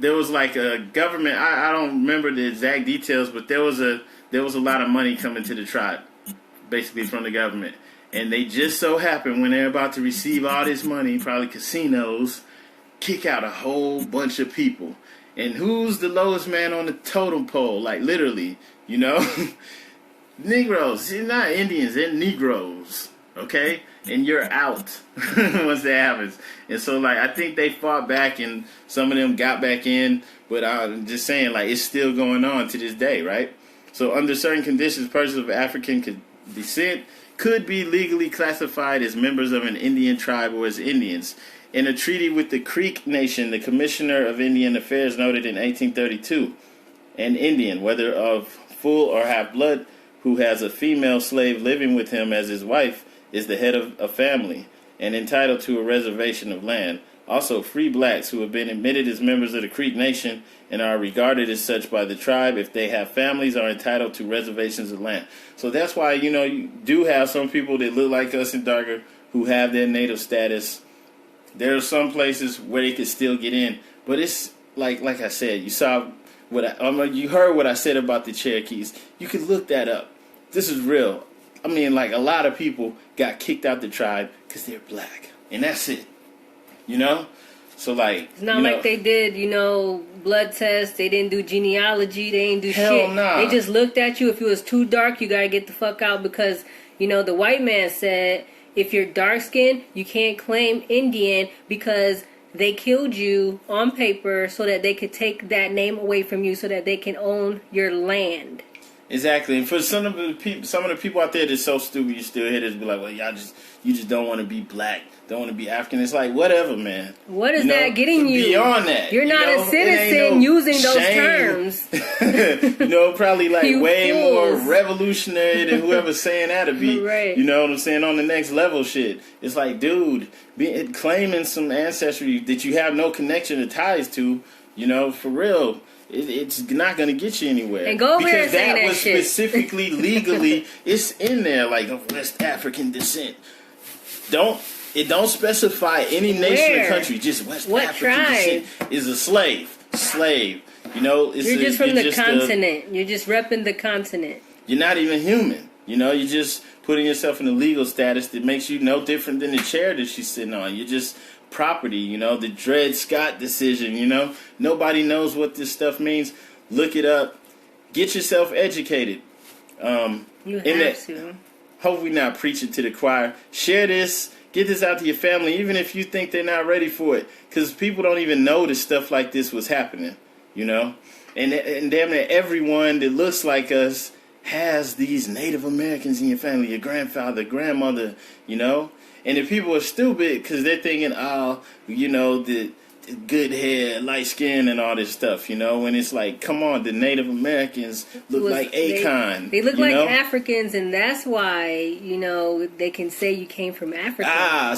was like a government. I don't remember the exact details, but there was a lot of money coming to the tribe, basically from the government. And they just so happened when they're about to receive all this money, probably casinos, kick out a whole bunch of people. And who's the lowest man on the totem pole? Like, literally, you know? Negroes. They're not Indians. They're Negroes. Okay? And you're out once that happens. And so, like, I think they fought back and some of them got back in. But I'm just saying, like, it's still going on to this day, right? So, under certain conditions, persons of African descent could be legally classified as members of an Indian tribe or as Indians. In a treaty with the Creek Nation, the Commissioner of Indian Affairs noted in 1832, an Indian, whether of full or half blood, who has a female slave living with him as his wife, is the head of a family and entitled to a reservation of land. Also, free blacks who have been admitted as members of the Creek Nation and are regarded as such by the tribe, if they have families, are entitled to reservations of land. So that's why, you know, you do have some people that look like us and darker who have their native status. There are some places where they could still get in, but it's like I said, you saw you heard what I said about the Cherokees. You can look that up. This is real. I mean, like, a lot of people got kicked out the tribe because they're black, and that's it. You know, so like it's not like they did, you know, blood tests. They didn't do genealogy. They didn't do shit. Nah. They just looked at you. If you was too dark, you gotta get the fuck out because you know the white man said if you're dark skinned, you can't claim Indian because they killed you on paper so that they could take that name away from you so that they can own your land. Exactly, and for some of the people out there that's so stupid, you still hear this be like, well, you just don't want to be black, don't want to be African. It's like, whatever, man. What is that getting you? Beyond that, you're not a citizen using those terms. You know, probably like way fools. more revolutionary than whoever's saying that to be. Right. You know what I'm saying? On the next level shit. It's like, dude, claiming some ancestry that you have no connection or ties to, you know, for real. It's not going to get you anywhere. And go over here and say that was shit. Specifically legally, it's in there like of West African descent. It don't specify any nation or country. Just West African descent is a slave. You know, you're just from the continent. You're just repping the continent. You're not even human. You know, you're just putting yourself in a legal status that makes you no different than the chair that she's sitting on. You're just property, you know, the Dred Scott decision, you know. Nobody knows what this stuff means. Look it up. Get yourself educated. You have to. Hopefully not preaching to the choir. Share this. Get this out to your family, even if you think they're not ready for it. Because people don't even know that stuff like this was happening, you know. And damn near everyone that looks like us has these Native Americans in your family, your grandfather, grandmother, you know. And if people are stupid because they're thinking, oh, you know, the good hair, light skin, and all this stuff, you know, and it's like, come on, the Native Americans look like Akon. They look like Africans, and that's why, you know, they can say you came from Africa.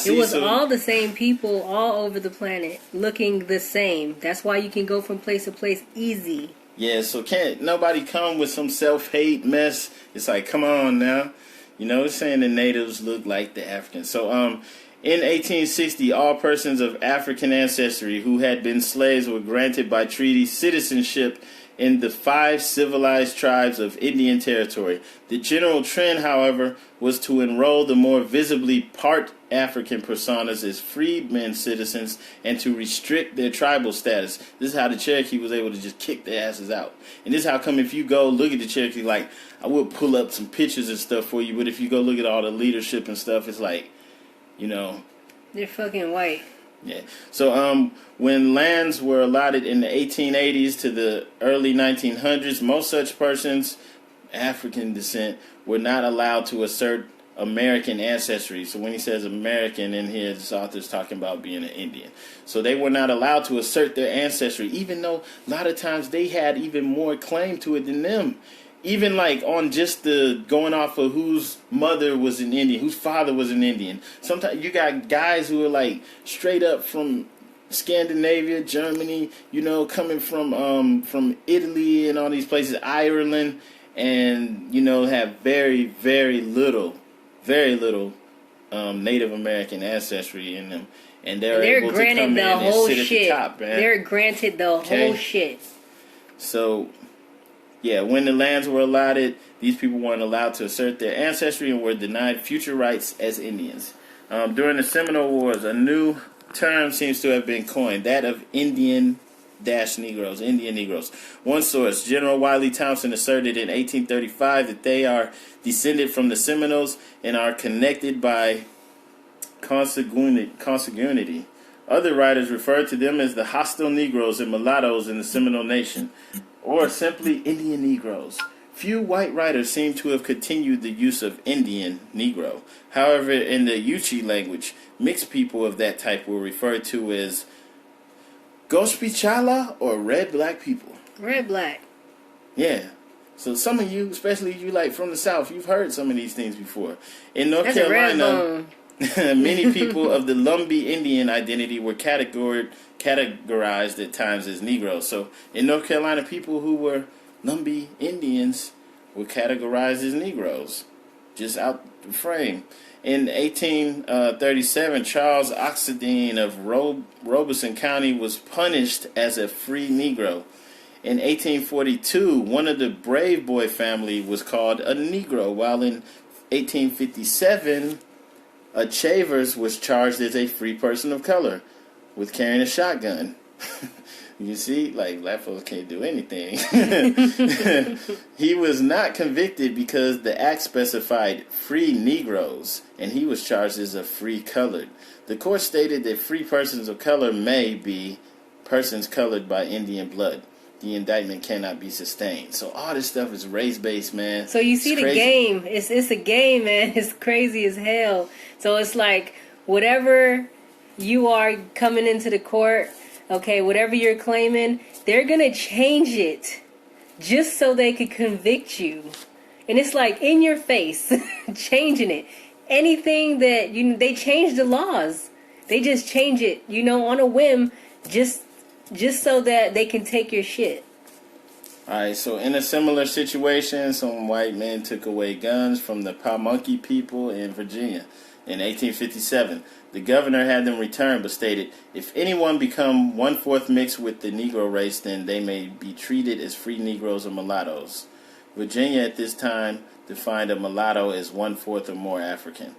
It was all the same people all over the planet looking the same. That's why you can go from place to place easy. Yeah, so can't nobody come with some self-hate mess. It's like, come on now. You know, it's saying the natives look like the Africans. So, in 1860, all persons of African ancestry who had been slaves were granted by treaty citizenship in the 5 civilized tribes of Indian Territory. The general trend, however, was to enroll the more visibly part African personas as freedmen citizens and to restrict their tribal status. This is how the Cherokee was able to just kick their asses out. And this is how come if you go look at the Cherokee, like, I will pull up some pictures and stuff for you, but if you go look at all the leadership and stuff, it's like, you know, they're fucking white. Yeah. So when lands were allotted in the 1880s to the early 1900s, most such persons, African descent, were not allowed to assert American ancestry. So when he says American in here, this author's talking about being an Indian. So they were not allowed to assert their ancestry, even though a lot of times they had even more claim to it than them. Even like on just the going off of whose mother was an Indian, whose father was an Indian. Sometimes you got guys who are like straight up from Scandinavia, Germany, you know, coming from Italy and all these places, Ireland, and you know have very, very little Native American ancestry in them, and they're able to come in and sit at the top, man. They're granted the whole shit. So. Yeah, when the lands were allotted, these people weren't allowed to assert their ancestry and were denied future rights as Indians. During the Seminole Wars, a new term seems to have been coined, that of Indian Negroes. One source, General Wiley Thompson, asserted in 1835 that they are descended from the Seminoles and are connected by consanguinity. Other writers refer to them as the hostile Negroes and mulattoes in the Seminole Nation, or simply Indian Negroes. Few white writers seem to have continued the use of Indian Negro. However, in the Yuchi language, mixed people of that type were referred to as Gospichala or red black people. Red black. Yeah. So some of you, especially you like from the South, you've heard some of these things before. In North That's Carolina, many people of the Lumbee Indian identity were categorized at times as Negroes. So in North Carolina, people who were Lumbee Indians were categorized as Negroes. Just out the frame. In 1837, Charles Oxendine of Robeson County was punished as a free Negro. In 1842, one of the Brave Boy family was called a Negro, while in 1857, a Chavers was charged as a free person of color with carrying a shotgun. You see, like, black folks can't do anything. He was not convicted because the act specified free Negroes, and he was charged as a free colored. The court stated that free persons of color may be persons colored by Indian blood. The indictment cannot be sustained. So all this stuff is race-based, man. So you see it's the crazy. game. It's a game, man. It's crazy as hell. So it's like whatever you are coming into the court, okay, whatever you're claiming, they're going to change it just so they could convict you. And it's like in your face, changing it. Anything that, they change the laws. They just change it, on a whim, just so that they can take your shit. Alright, so in a similar situation, some white men took away guns from the Pamunkey people in Virginia in 1857. The governor had them returned, but stated, if anyone become 1/4 mixed with the Negro race, then they may be treated as free Negroes or mulattoes. Virginia at this time defined a mulatto as 1/4 or more African.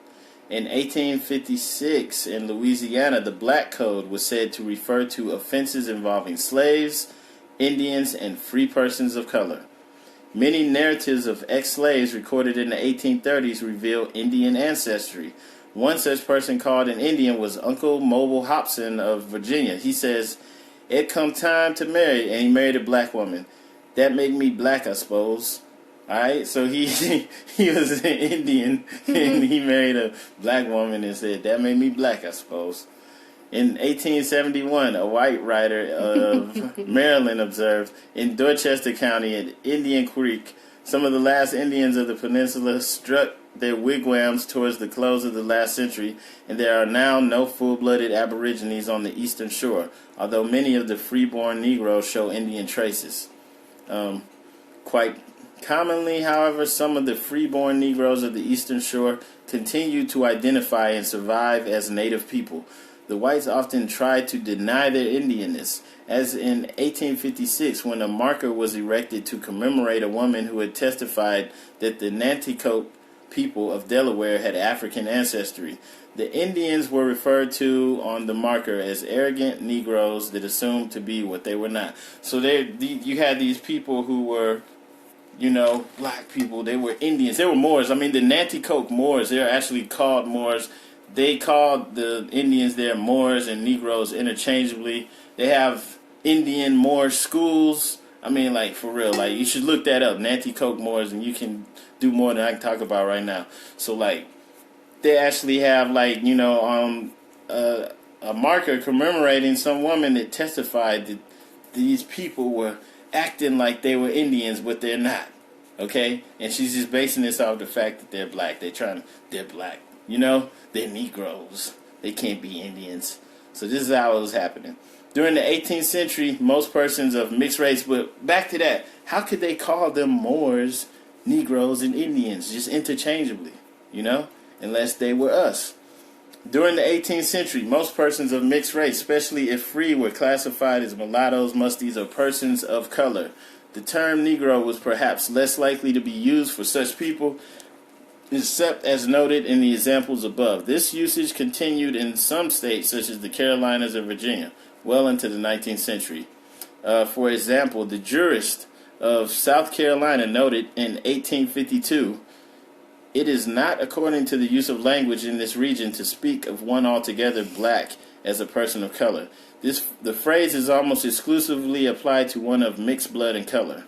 In 1856, in Louisiana, the Black Code was said to refer to offenses involving slaves, Indians, and free persons of color. Many narratives of ex-slaves recorded in the 1830s reveal Indian ancestry. One such person called an Indian was Uncle Mobile Hobson of Virginia. He says, it come time to marry, and he married a black woman. That make me black, I suppose. Alright, so he was an Indian, and he married a black woman and said, that made me black, I suppose. In 1871, a white writer of Maryland observed, in Dorchester County at Indian Creek, some of the last Indians of the peninsula struck their wigwams towards the close of the last century, and there are now no full-blooded aborigines on the eastern shore, although many of the freeborn Negroes show Indian traces. Quite commonly, however, some of the freeborn Negroes of the eastern shore continue to identify and survive as native people. The whites often try to deny their Indianness, as in 1856 when a marker was erected to commemorate a woman who had testified that the Nanticoke people of Delaware had African ancestry. The Indians were referred to on the marker as arrogant Negroes that assumed to be what they were not. So you had these people who were, black people. They were Indians. They were Moors. I mean, the Nanticoke Moors, they're actually called Moors. They called the Indians there Moors and Negroes interchangeably. They have Indian Moor schools. I mean, like, for real. Like, you should look that up, Nanticoke Moors, and you can do more than I can talk about right now. So, like, they actually have, like, a marker commemorating some woman that testified that these people were acting like they were Indians, but they're not. Okay? And she's just basing this off the fact that they're black. They're black. They're Negroes. They can't be Indians. So this is how it was happening. During the 18th century, most persons of mixed race, but back to that, how could they call them Moors, Negroes, and Indians just interchangeably, unless they were us? During the 18th century, most persons of mixed race, especially if free, were classified as mulattoes, musties, or persons of color. The term Negro was perhaps less likely to be used for such people except as noted in the examples above. This usage continued in some states, such as the Carolinas and Virginia, well into the 19th century. For example, the jurist of South Carolina noted in 1852, "It is not according to the use of language in this region to speak of one altogether black as a person of color. The phrase is almost exclusively applied to one of mixed blood and color."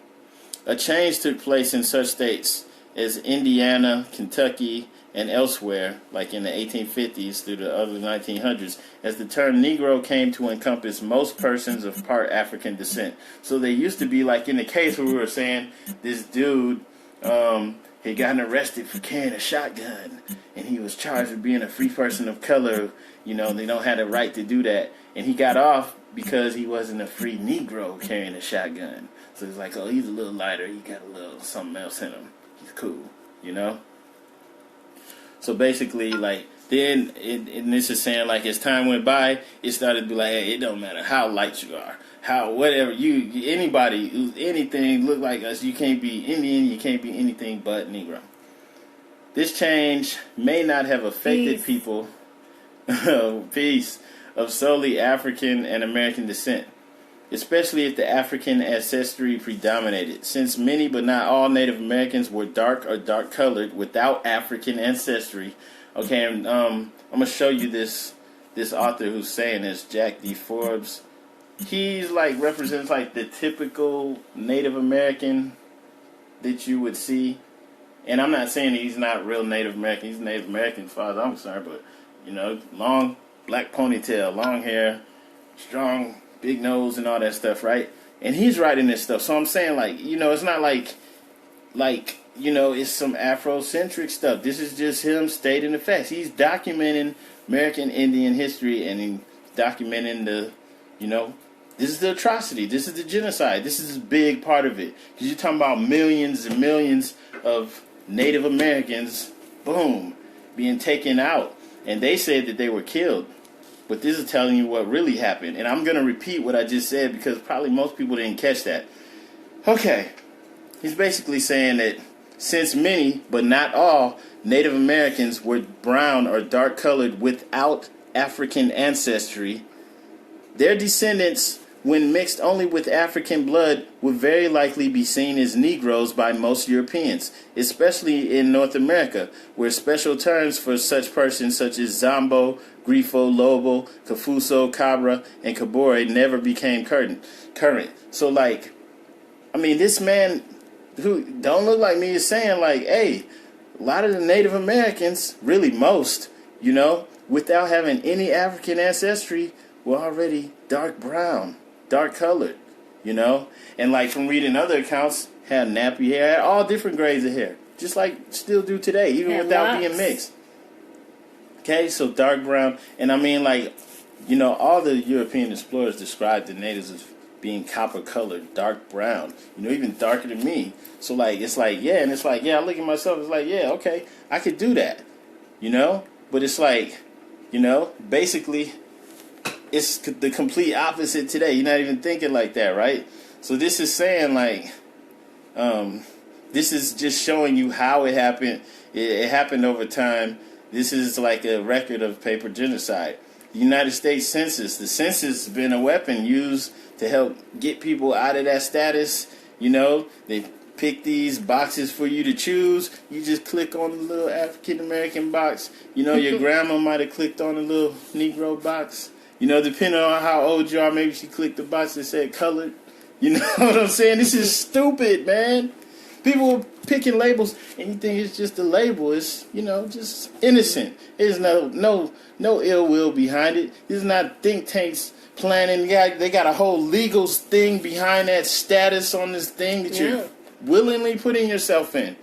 A change took place in such states as Indiana, Kentucky, and elsewhere, like in the 1850s through the early 1900s, as the term Negro came to encompass most persons of part African descent. So they used to be like in the case where we were saying this dude had gotten arrested for carrying a shotgun, and he was charged with being a free person of color. You know, they don't have the right to do that, and he got off because he wasn't a free Negro carrying a shotgun. So it's like, oh, he's a little lighter, he got a little something else in him. He's cool, you know? So basically, like, then, and this is saying, like, as time went by, it started to be like, hey, it don't matter how light you are, how, whatever, anybody, anything look like us, you can't be Indian, you can't be anything but Negro. This change may not have affected people, peace, of solely African and American descent, especially if the African ancestry predominated, since many but not all Native Americans were dark or dark-colored without African ancestry. Okay, and I'm going to show you this author who's saying this, Jack D. Forbes. He's like represents like the typical Native American that you would see. And I'm not saying he's not real Native American. He's Native American as far as I'm concerned, but, you know, long black ponytail, long hair, strong big nose and all that stuff, right? And he's writing this stuff. So I'm saying, like, you know, it's not like, you know, it's some Afrocentric stuff. This is just him stating the facts. He's documenting American Indian history, and he's documenting the, you know, this is the atrocity. This is the genocide. This is a big part of it. Because you're talking about millions and millions of Native Americans, boom, being taken out. And they said that they were killed. But this is telling you what really happened. And I'm going to repeat what I just said because probably most people didn't catch that. Okay. He's basically saying that since many, but not all, Native Americans were brown or dark-colored without African ancestry, their descendants, when mixed only with African blood, would very likely be seen as Negroes by most Europeans, especially in North America, where special terms for such persons such as Zombo, Grifo, Lobo, Kafuso, Cabra, and Cabore never became current. So, like, I mean, this man who don't look like me is saying, like, hey, a lot of the Native Americans, really most, you know, without having any African ancestry, were already dark brown, dark colored, you know? And, like, from reading other accounts, had nappy hair, had all different grades of hair, just like still do today, even without being mixed. Okay, so dark brown, and I mean, like, you know, all the European explorers described the natives as being copper-colored, dark brown, you know, even darker than me. So, like, it's like, yeah, and it's like, yeah, I look at myself, it's like, yeah, okay, I could do that, you know? But it's like, you know, basically, it's the complete opposite today. You're not even thinking like that, right? So this is saying, like, this is just showing you how it happened. It happened over time. This is like a record of paper genocide. The United States Census. The census has been a weapon used to help get people out of that status. You know, they pick these boxes for you to choose. You just click on the little African American box. You know, your grandma might have clicked on the little Negro box. You know, depending on how old you are, maybe she clicked the box that said colored. You know what I'm saying? This is stupid, man. People picking labels, and you think it's just a label. It's, you know, just innocent. There's no ill will behind it. This is not think tanks planning. They got a whole legal thing behind that status on this thing that you're willingly putting yourself in.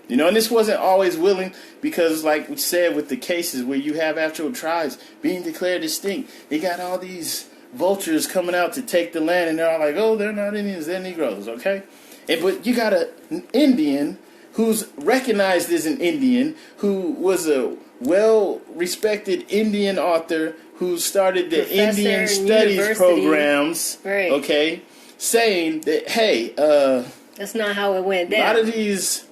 You know, and this wasn't always willing because, like we said, with the cases where you have actual tribes being declared extinct, they got all these vultures coming out to take the land, and they're all like, oh, they're not Indians, they're Negroes, okay? But you got an Indian who's recognized as an Indian, who was a well-respected Indian author who started the Indian Studies programs, right. Okay, saying that, hey, that's not how it went down. A lot of these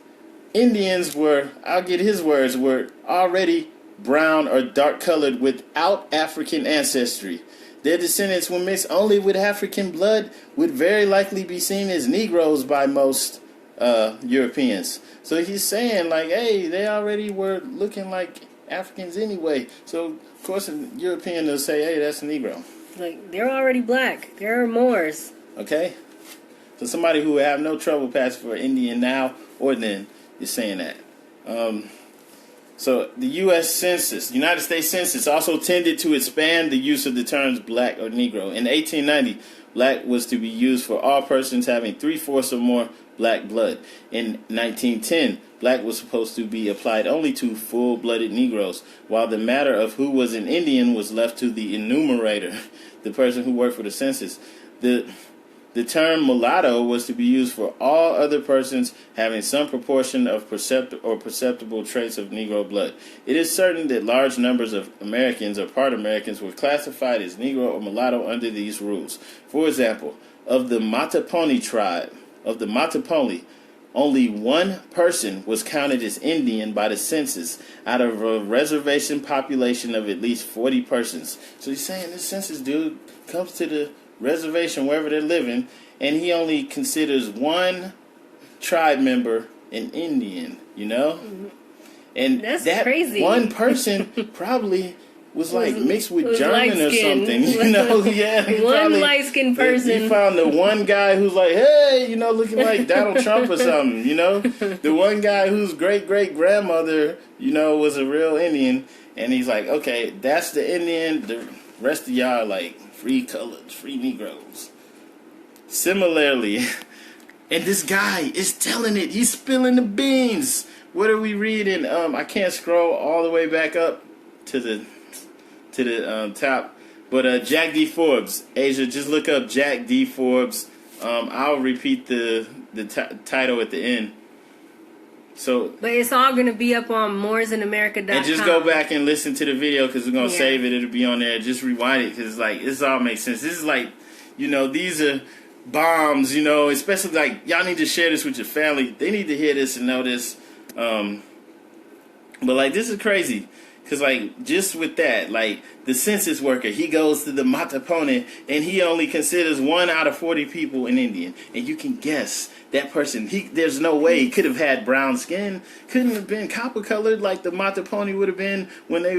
Indians were, I'll get his words, were already brown or dark colored without African ancestry. Their descendants, when mixed only with African blood, would very likely be seen as Negroes by most Europeans. So he's saying, like, hey, they already were looking like Africans anyway. So, of course, a European will say, hey, that's a Negro. Like, they're already black. They're Moors. Okay? So somebody who would have no trouble passing for Indian now or then is saying that. So the U.S. Census, United States Census, also tended to expand the use of the terms black or Negro. In 1890, black was to be used for all persons having 3/4 or more black blood. In 1910, black was supposed to be applied only to full-blooded Negroes, while the matter of who was an Indian was left to the enumerator, the person who worked for the census. The term mulatto was to be used for all other persons having some proportion of perceptible traits of Negro blood. It is certain that large numbers of Americans or part Americans were classified as Negro or mulatto under these rules. For example, of the Mattapony tribe, only one person was counted as Indian by the census out of a reservation population of at least 40 persons. So he's saying this census dude comes to the reservation wherever they're living, and he only considers one tribe member an Indian, And that's that crazy. one person probably was like mixed with was German or something, Yeah, one light-skinned person. He found the one guy who's like, hey, looking like Donald Trump or something, The one guy whose great-great-grandmother, was a real Indian, and he's like, okay, that's the Indian. The rest of y'all are like free colors, free Negroes. Similarly, and this guy is telling it. He's spilling the beans. What are we reading? I can't scroll all the way back up to the top. But Jack D. Forbes, Asia, just look up Jack D. Forbes. I'll repeat the title at the end. But it's all going to be up on moorsinamerica.com. And just go back and listen to the video because we're going to save it. It'll be on there. Just rewind it because this all makes sense. This is like, these are bombs, especially like y'all need to share this with your family. They need to hear this and know this. But like this is crazy because like just with that, like the census worker, he goes to the Mattapony and he only considers 1 out of 40 people an Indian. And you can guess that person, there's no way he could have had brown skin, couldn't have been copper colored like the Mattapony would have been when they,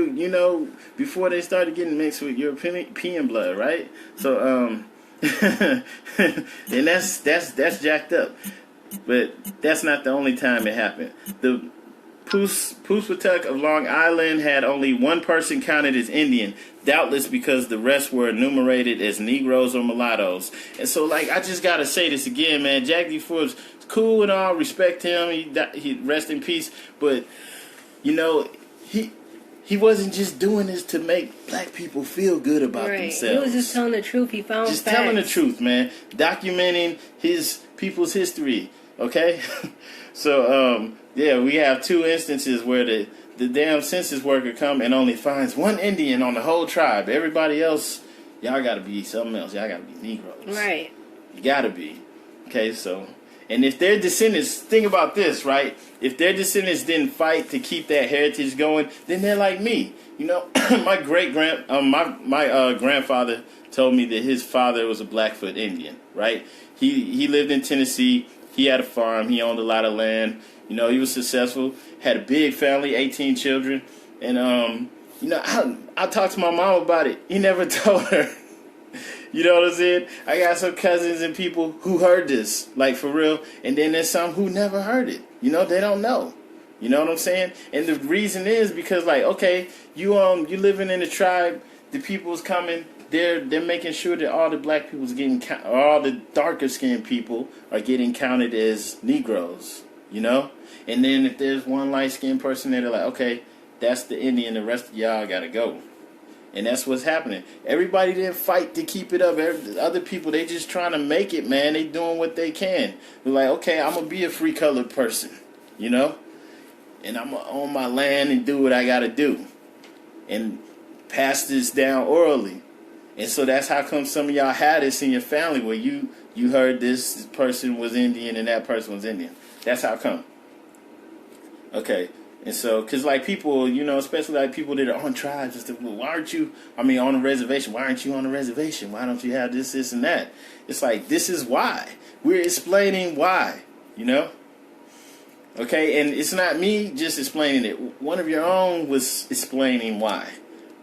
before they started getting mixed with European blood, right? So, and that's jacked up. But that's not the only time it happened. The Puswatuck of Long Island had only one person counted as Indian, doubtless because the rest were enumerated as Negroes or mulattoes. And so, like, I just gotta say this again, man. Jack D. Forbes, cool and all, respect him. He rest in peace. But he wasn't just doing this to make black people feel good about themselves. He was just telling the truth. He found just facts. telling the truth, man. Documenting his people's history. Okay, so we have 2 instances where the damn census worker come and only finds one Indian on the whole tribe. Everybody else, y'all gotta be something else. Y'all gotta be Negroes. Right. You gotta be. Okay, so, and if their descendants, think about this, right? If their descendants didn't fight to keep that heritage going, then they're like me. My grandfather told me that his father was a Blackfoot Indian, right? He lived in Tennessee. He had a farm. He owned a lot of land. He was successful. Had a big family, 18 children. And, I talked to my mom about it. He never told her. You know what I'm saying? I got some cousins and people who heard this, like for real. And then there's some who never heard it. They don't know. You know what I'm saying? And the reason is because, like, okay, you living in a tribe, the people's coming. They're making sure that all the black people's getting all the darker skinned people are getting counted as Negroes, And then if there's one light skinned person there, they're like, okay, that's the Indian. The rest of y'all gotta go. And that's what's happening. Everybody didn't fight to keep it up. Other people, they just trying to make it, man. They doing what they can. They're like, okay, I'm gonna be a free colored person, and I'm gonna own my land and do what I gotta do, and pass this down orally. And so that's how come some of y'all had this in your family where you heard this person was Indian and that person was Indian. That's how come. Okay. And so, because like people, you know, especially like people that are on tribes, just well, why aren't you, I mean, on a reservation? Why aren't you on a reservation? Why don't you have this, this, and that? It's like, this is why. We're explaining why, you know? Okay, and it's not me just explaining it. One of your own was explaining why.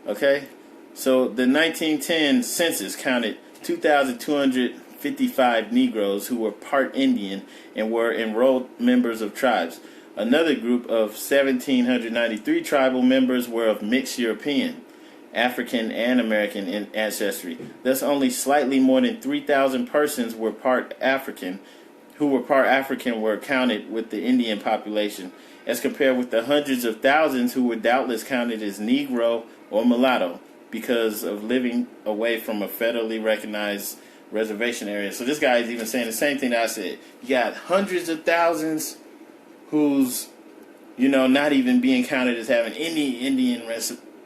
Okay? So the 1910 census counted 2,255 Negroes who were part Indian and were enrolled members of tribes. Another group of 1,793 tribal members were of mixed European, African, and American ancestry. Thus, only slightly more than 3,000 persons were part African were counted with the Indian population, as compared with the hundreds of thousands who were doubtless counted as Negro or mulatto because of living away from a federally recognized reservation area. So this guy is even saying the same thing that I said. You got hundreds of thousands who's, you know, not even being counted as having any Indian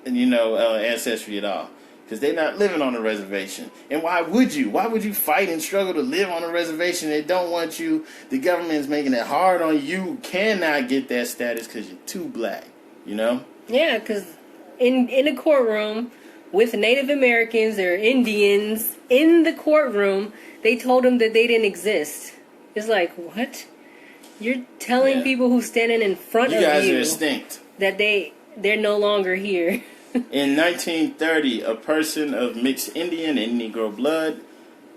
ancestry at all. Because they're not living on a reservation. And why would you? Why would you fight and struggle to live on a reservation? They don't want you. The government is making it hard on you. You cannot get that status because you're too black, you know? Yeah, because in a courtroom with Native Americans or Indians in the courtroom, they told them that they didn't exist. It's like, what? You're telling people who's standing in front of you guys are extinct. That they're no longer here. In 1930, a person of mixed Indian and Negro blood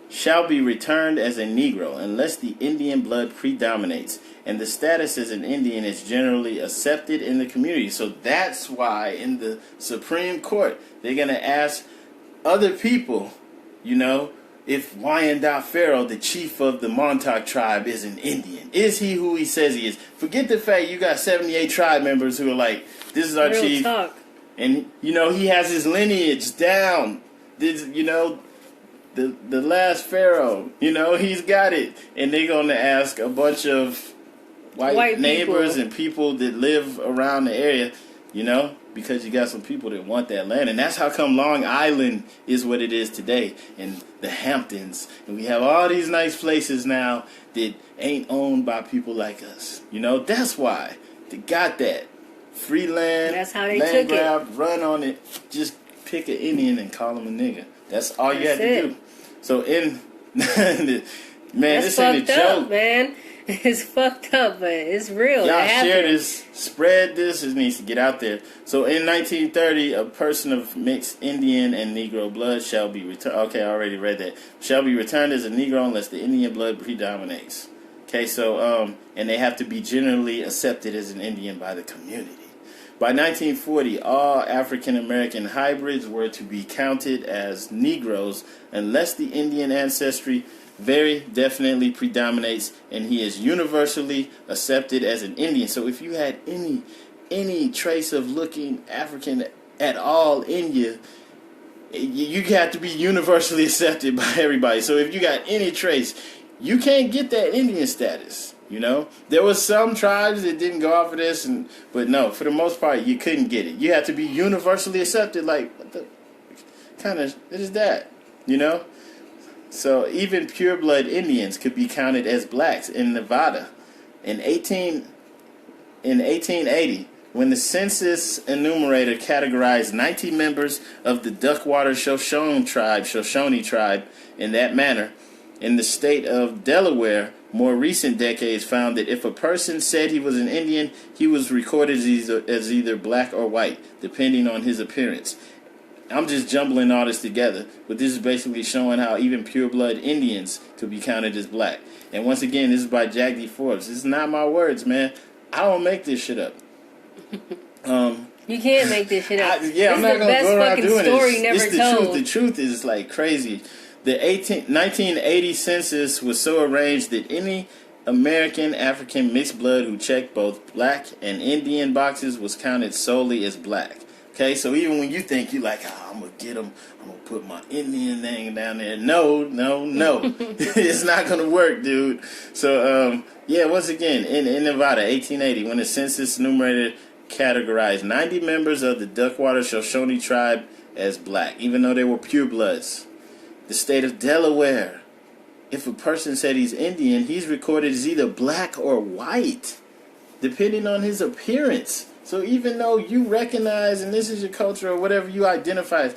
shall be returned as a Negro unless the Indian blood predominates, and the status as an Indian is generally accepted in the community. So that's why in the Supreme Court, they're going to ask other people, you know, if Wyandotte Pharaoh, the chief of the Montauk tribe, is an Indian. Is he who he says he is? Forget the fact you got 78 tribe members who are like, this is our Real chief. Talk. And, you know, he has his lineage down. This, you know, the last pharaoh, you know, he's got it. And they're going to ask a bunch of white neighbors people. And people that live around the area, you know, because you got some people that want that land. And that's how come Long Island is what it is today. And the Hamptons. And we have all these nice places now that ain't owned by people like us. You know, that's why they got that. Free land, that's how they land took grab, run on it. Just pick an Indian and call him a nigga. That's all you had to do. So in man, that's this ain't a joke, up, man. It's fucked up, but it's real. Y'all share this, spread this. It needs to get out there. So in 1930, a person of mixed Indian and Negro blood shall be returned. Okay, I already read that. Shall be returned as a Negro unless the Indian blood predominates. Okay, so and they have to be generally accepted as an Indian by the community. By 1940, all African American hybrids were to be counted as Negroes unless the Indian ancestry very definitely predominates and he is universally accepted as an Indian. So if you had any trace of looking African at all in you, you have to be universally accepted by everybody. So if you got any trace, you can't get that Indian status. You know, there was some tribes that didn't go off of this, but no, for the most part, you couldn't get it. You had to be universally accepted. Like, what the kind of it is that? You know, so even pureblood Indians could be counted as blacks in Nevada. In 1880, when the census enumerator categorized 90 members of the Duckwater Shoshone tribe in that manner, in the state of Delaware, more recent decades found that if a person said he was an Indian, he was recorded as either black or white, depending on his appearance. I'm just jumbling all this together, but this is basically showing how even pureblood Indians could be counted as black. And once again, this is by Jack D. Forbes. This is not my words, man. I don't make this shit up. You can't make this shit up. I'm not going to go around doing story this. Never It's the told. truth. The truth is like crazy. The 1980 census was so arranged that any American African mixed blood who checked both black and Indian boxes was counted solely as black. Okay, so even when you think you're like, I'm going to get them, I'm going to put my Indian thing down there. No. It's not going to work, dude. So, once again, in Nevada, 1880, when the census enumerator categorized 90 members of the Duckwater Shoshone tribe as black, even though they were purebloods. The state of Delaware, if a person said he's Indian, he's recorded as either black or white. depending on his appearance. So even though you recognize and this is your culture or whatever you identify as,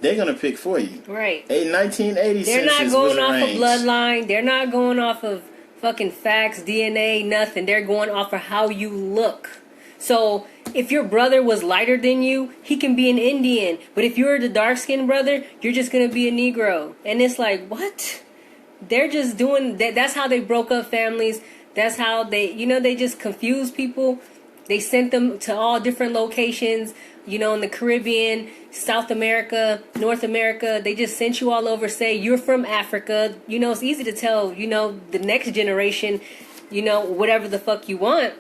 they're going to pick for you. Right. A 1980 They're not census going was off of arranged. bloodline. They're not going off of fucking facts, DNA, nothing. They're going off of how you look. So if your brother was lighter than you, he can be an Indian. But if you're the dark-skinned brother, you're just going to be a Negro. And it's like, what? They're just doing that. That's how they broke up families. That's how they, they just confuse people. They sent them to all different locations, in the Caribbean, South America, North America. They just sent you all over, say you're from Africa. It's easy to tell, the next generation, whatever the fuck you want.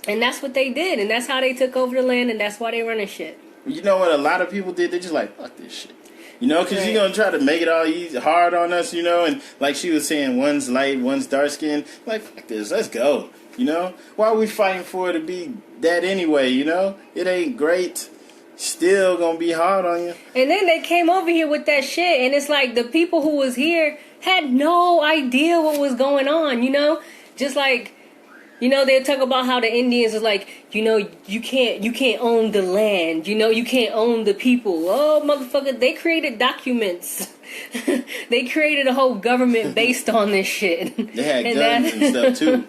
And that's what they did. And that's how they took over the land. And that's why they running shit. You know what a lot of people did? They just like, fuck this shit. Because right. you're going to try to make it all easy, hard on us, and like she was saying, one's light, one's dark skinned. Like, fuck this, let's go. Why are we fighting for it to be that anyway, It ain't great. Still gonna be hard on you. And then they came over here with that shit, and it's like the people who was here had no idea what was going on, Just like, they talk about how the Indians is like, you can't own the land, you can't own the people. Oh, motherfucker, they created documents. They created a whole government based on this shit. They had guns and stuff too,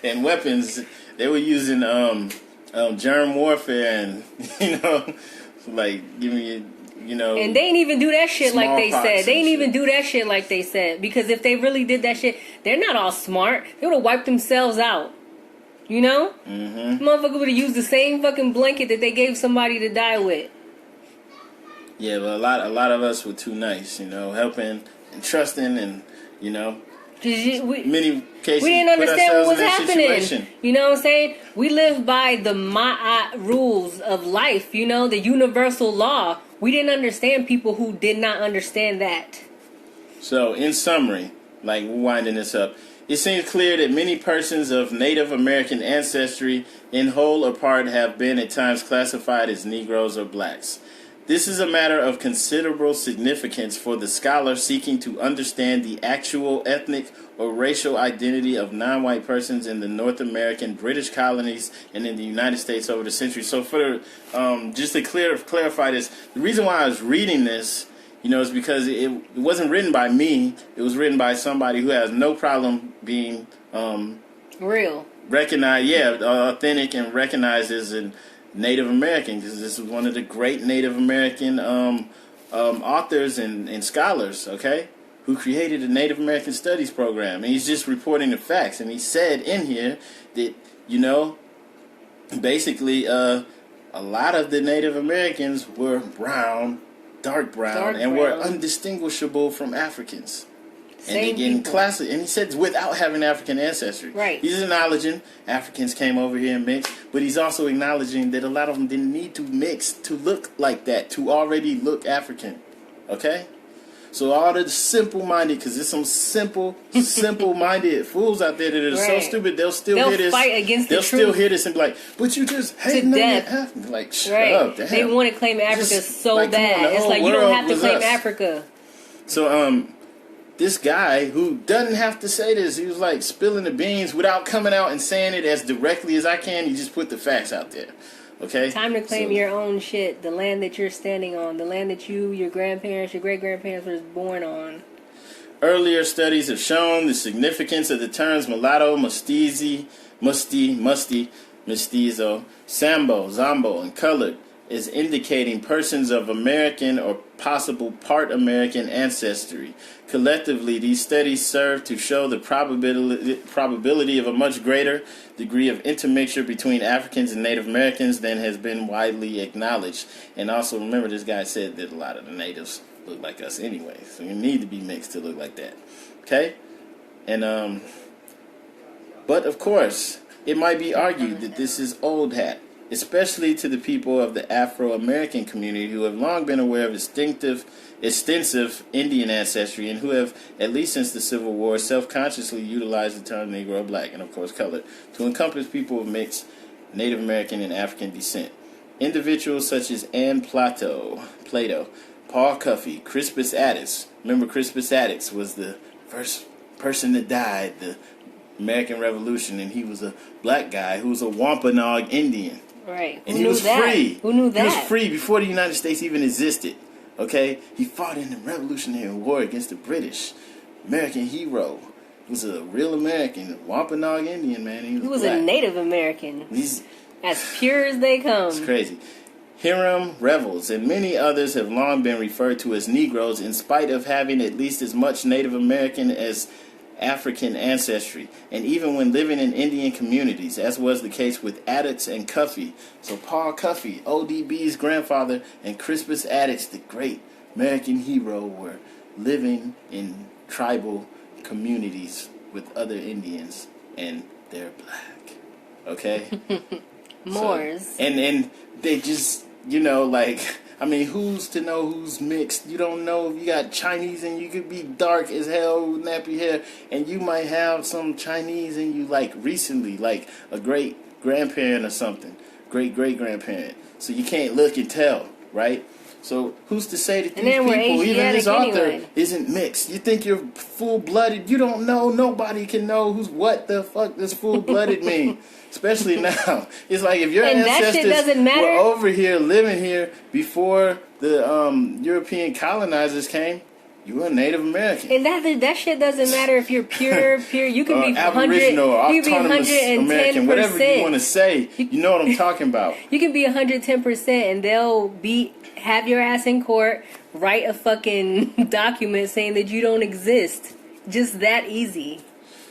and weapons. They were using germ warfare, and like giving you. And they ain't even do that shit like they said. They ain't even shit. do that shit like they said. Because if they really did that shit, they're not all smart. They would have wiped themselves out. Mm-hmm. Motherfucker would have used the same fucking blanket that they gave somebody to die with. Yeah, but a lot of us were too nice, helping and trusting, and many cases we didn't understand what was happening. Situation. You know what I'm saying? We live by the Ma'at rules of life, the universal law. We didn't understand people who did not understand that. So, in summary, like we're winding this up, it seems clear that many persons of Native American ancestry, in whole or part, have been at times classified as Negroes or blacks. This is a matter of considerable significance for the scholar seeking to understand the actual ethnic or racial identity of non-white persons in the North American, British colonies, and in the United States over the centuries. So for just to clarify this, the reason why I was reading this, is because it wasn't written by me. It was written by somebody who has no problem being real, recognized, authentic and recognized as a Native American, because this is one of the great Native American authors and scholars, okay, who created a Native American Studies program. And he's just reporting the facts. And he said in here that, basically a lot of the Native Americans were brown, dark brown, and were undistinguishable from Africans. And they getting classic, and he said without having African ancestry. Right. He's acknowledging Africans came over here and mixed, but he's also acknowledging that a lot of them didn't need to mix to look like that, to already look African. Okay? So all the simple-minded, because there's some simple-minded fools out there that are so stupid, they'll hear this. Fight against the truth. They'll still hear this and be like, but you just hate on Africa. Like, shut up. Damn. They want to claim Africa so like, bad. It's like, you don't have to claim Africa. So, this guy who doesn't have to say this, he was like spilling the beans without coming out and saying it as directly as I can. He just put the facts out there. Okay? Time to claim your own shit. The land that you're standing on. The land that your grandparents, your great-grandparents were born on. Earlier studies have shown the significance of the terms mulatto, mestizo, sambo, zombo, and colored is indicating persons of American or possible part American ancestry. Collectively, these studies serve to show the probability of a much greater degree of intermixture between Africans and Native Americans than has been widely acknowledged. And also remember, this guy said that a lot of the natives look like us anyway, so you need to be mixed to look like that. Okay? And but of course, it might be argued that this is old hat, especially to the people of the Afro-American community who have long been aware of extensive Indian ancestry and who have, at least since the Civil War, self-consciously utilized the term Negro, Black, and of course colored to encompass people of mixed Native American and African descent. Individuals such as Anne Plato, Paul Cuffey, Crispus Attucks. Remember, Crispus Attucks was the first person that died, the American Revolution, and he was a black guy who was a Wampanoag Indian. Right. And he was free. Who knew that? He was free before the United States even existed. Okay? He fought in the Revolutionary War against the British. American hero. He was a real American, Wampanoag Indian, man. He was a Native American. He's as pure as they come. It's crazy. Hiram Revels and many others have long been referred to as Negroes in spite of having at least as much Native American as African ancestry, and even when living in Indian communities, as was the case with Addicts and Cuffey. So Paul Cuffey, ODB's grandfather, and Crispus Attucks, the great American hero, were living in tribal communities with other Indians, and they're black. Okay? Moors. So, and they just, you know, like, I mean, who's to know who's mixed? You don't know if you got Chinese and you could be dark as hell with nappy hair, and you might have some Chinese in you, like, recently, like a great-grandparent or something, great-great-grandparent. So you can't look and tell, right? So who's to say that these people, even this author, isn't mixed? You think you're full-blooded? You don't know. Nobody can know what the fuck does full-blooded mean. Especially now. It's like if your ancestors were over here, living here, before the European colonizers came, you were a Native American. And that shit doesn't matter if you're pure. You can be Aboriginal, autonomous American, whatever you want to say. You know what I'm talking about. You can be 110%, and they'll have your ass in court, write a fucking document saying that you don't exist. Just that easy.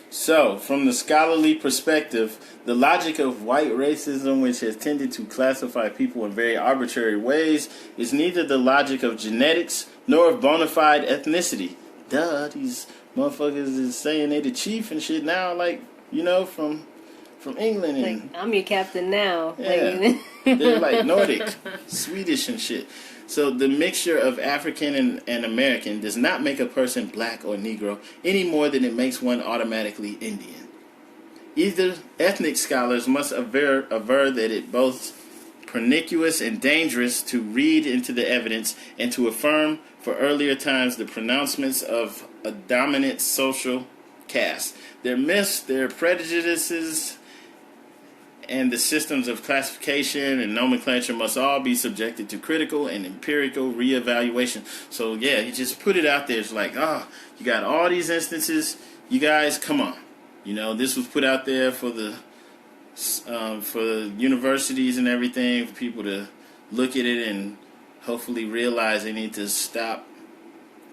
So, from the scholarly perspective, the logic of white racism, which has tended to classify people in very arbitrary ways, is neither the logic of genetics nor of bona fide ethnicity. Duh, these motherfuckers is saying they the chief and shit now, like, you know, from England. And, like, I'm your captain now. Yeah, they're like Nordic, Swedish and shit. So the mixture of African and American does not make a person black or Negro any more than it makes one automatically Indian. Either ethnic scholars must aver that it both pernicious and dangerous to read into the evidence and to affirm for earlier times the pronouncements of a dominant social caste. Their myths, their prejudices, and the systems of classification and nomenclature must all be subjected to critical and empirical reevaluation. So yeah, you just put it out there. It's like, you got all these instances. You guys, come on. You know, this was put out there for the universities and everything, for people to look at it and hopefully realize they need to stop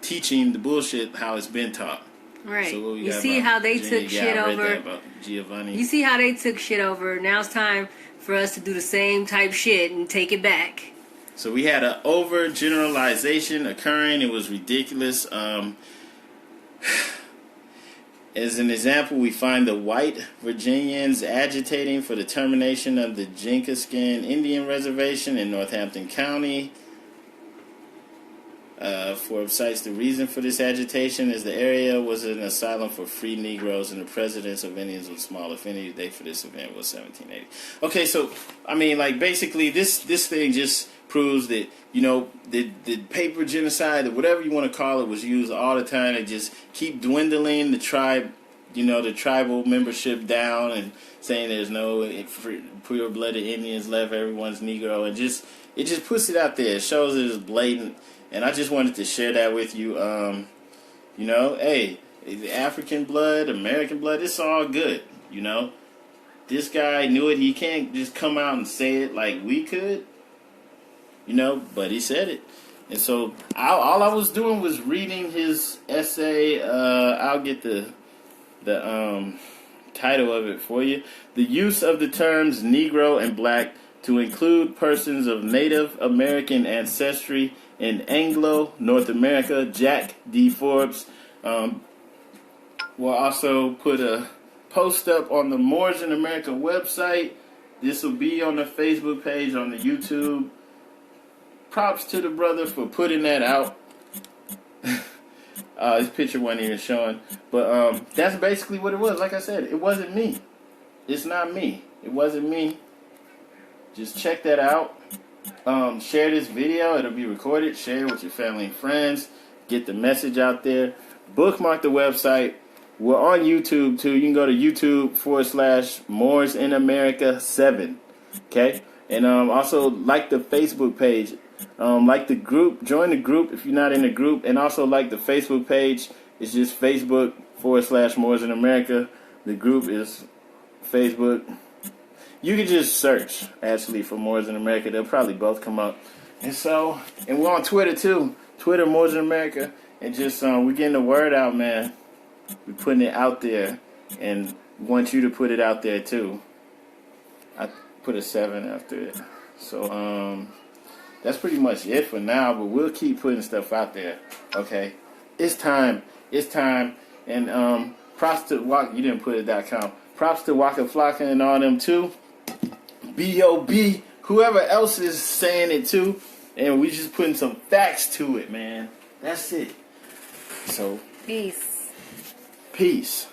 teaching the bullshit how it's been taught. Right. So you see how they took shit over. You see how they took shit over. Now it's time for us to do the same type shit and take it back. So we had an overgeneralization occurring. It was ridiculous. As an example, we find the white Virginians agitating for the termination of the Jinkiskin Indian Reservation in Northampton County. Forbes cites the reason for this agitation is the area was an asylum for free Negroes, and the presidents of Indians with small affinity. The date for this event was 1780. Okay, so I mean, like, basically, this thing just proves that, you know, the paper genocide, or whatever you want to call it, was used all the time to just keep dwindling the tribe, you know, the tribal membership down, and saying there's no pure-blooded Indians left, everyone's Negro, and it just puts it out there. It shows it is blatant. And I just wanted to share that with you. You know, hey, African blood, American blood, it's all good, you know. This guy knew it. He can't just come out and say it like we could, you know, but he said it. And so all I was doing was reading his essay. I'll get the title of it for you. The use of the terms Negro and Black to include persons of Native American ancestry in Anglo North America. Jack D. Forbes will also put a post up on the Moors in America website. This will be on the Facebook page, on the YouTube. Props to the brother for putting that out. His picture wasn't even showing. But that's basically what it was. Like I said, it wasn't me. It's not me. It wasn't me. Just check that out. Share this video. It'll be recorded. Share it with your family and friends. Get the message out there. Bookmark the website. We're on YouTube too. You can go to YouTube/Moors in America 7. Okay, and also like the Facebook page, like the group. Join the group if you're not in the group, and also like the Facebook page. It's just Facebook/Moors in America. The group is Facebook. You can just search actually for Moors in America. They'll probably both come up. And so, and we're on Twitter too. Twitter Moors in America, and just we're getting the word out, man. We're putting it out there, and want you to put it out there too. I put a 7 after it. So that's pretty much it for now. But we'll keep putting stuff out there. Okay, it's time. It's time. And props to Waka. You didn't put it.com. Props to Waka Flocka and all them too. B.O.B. Whoever else is saying it too. And we just putting some facts to it, man. That's it. So Peace. Peace.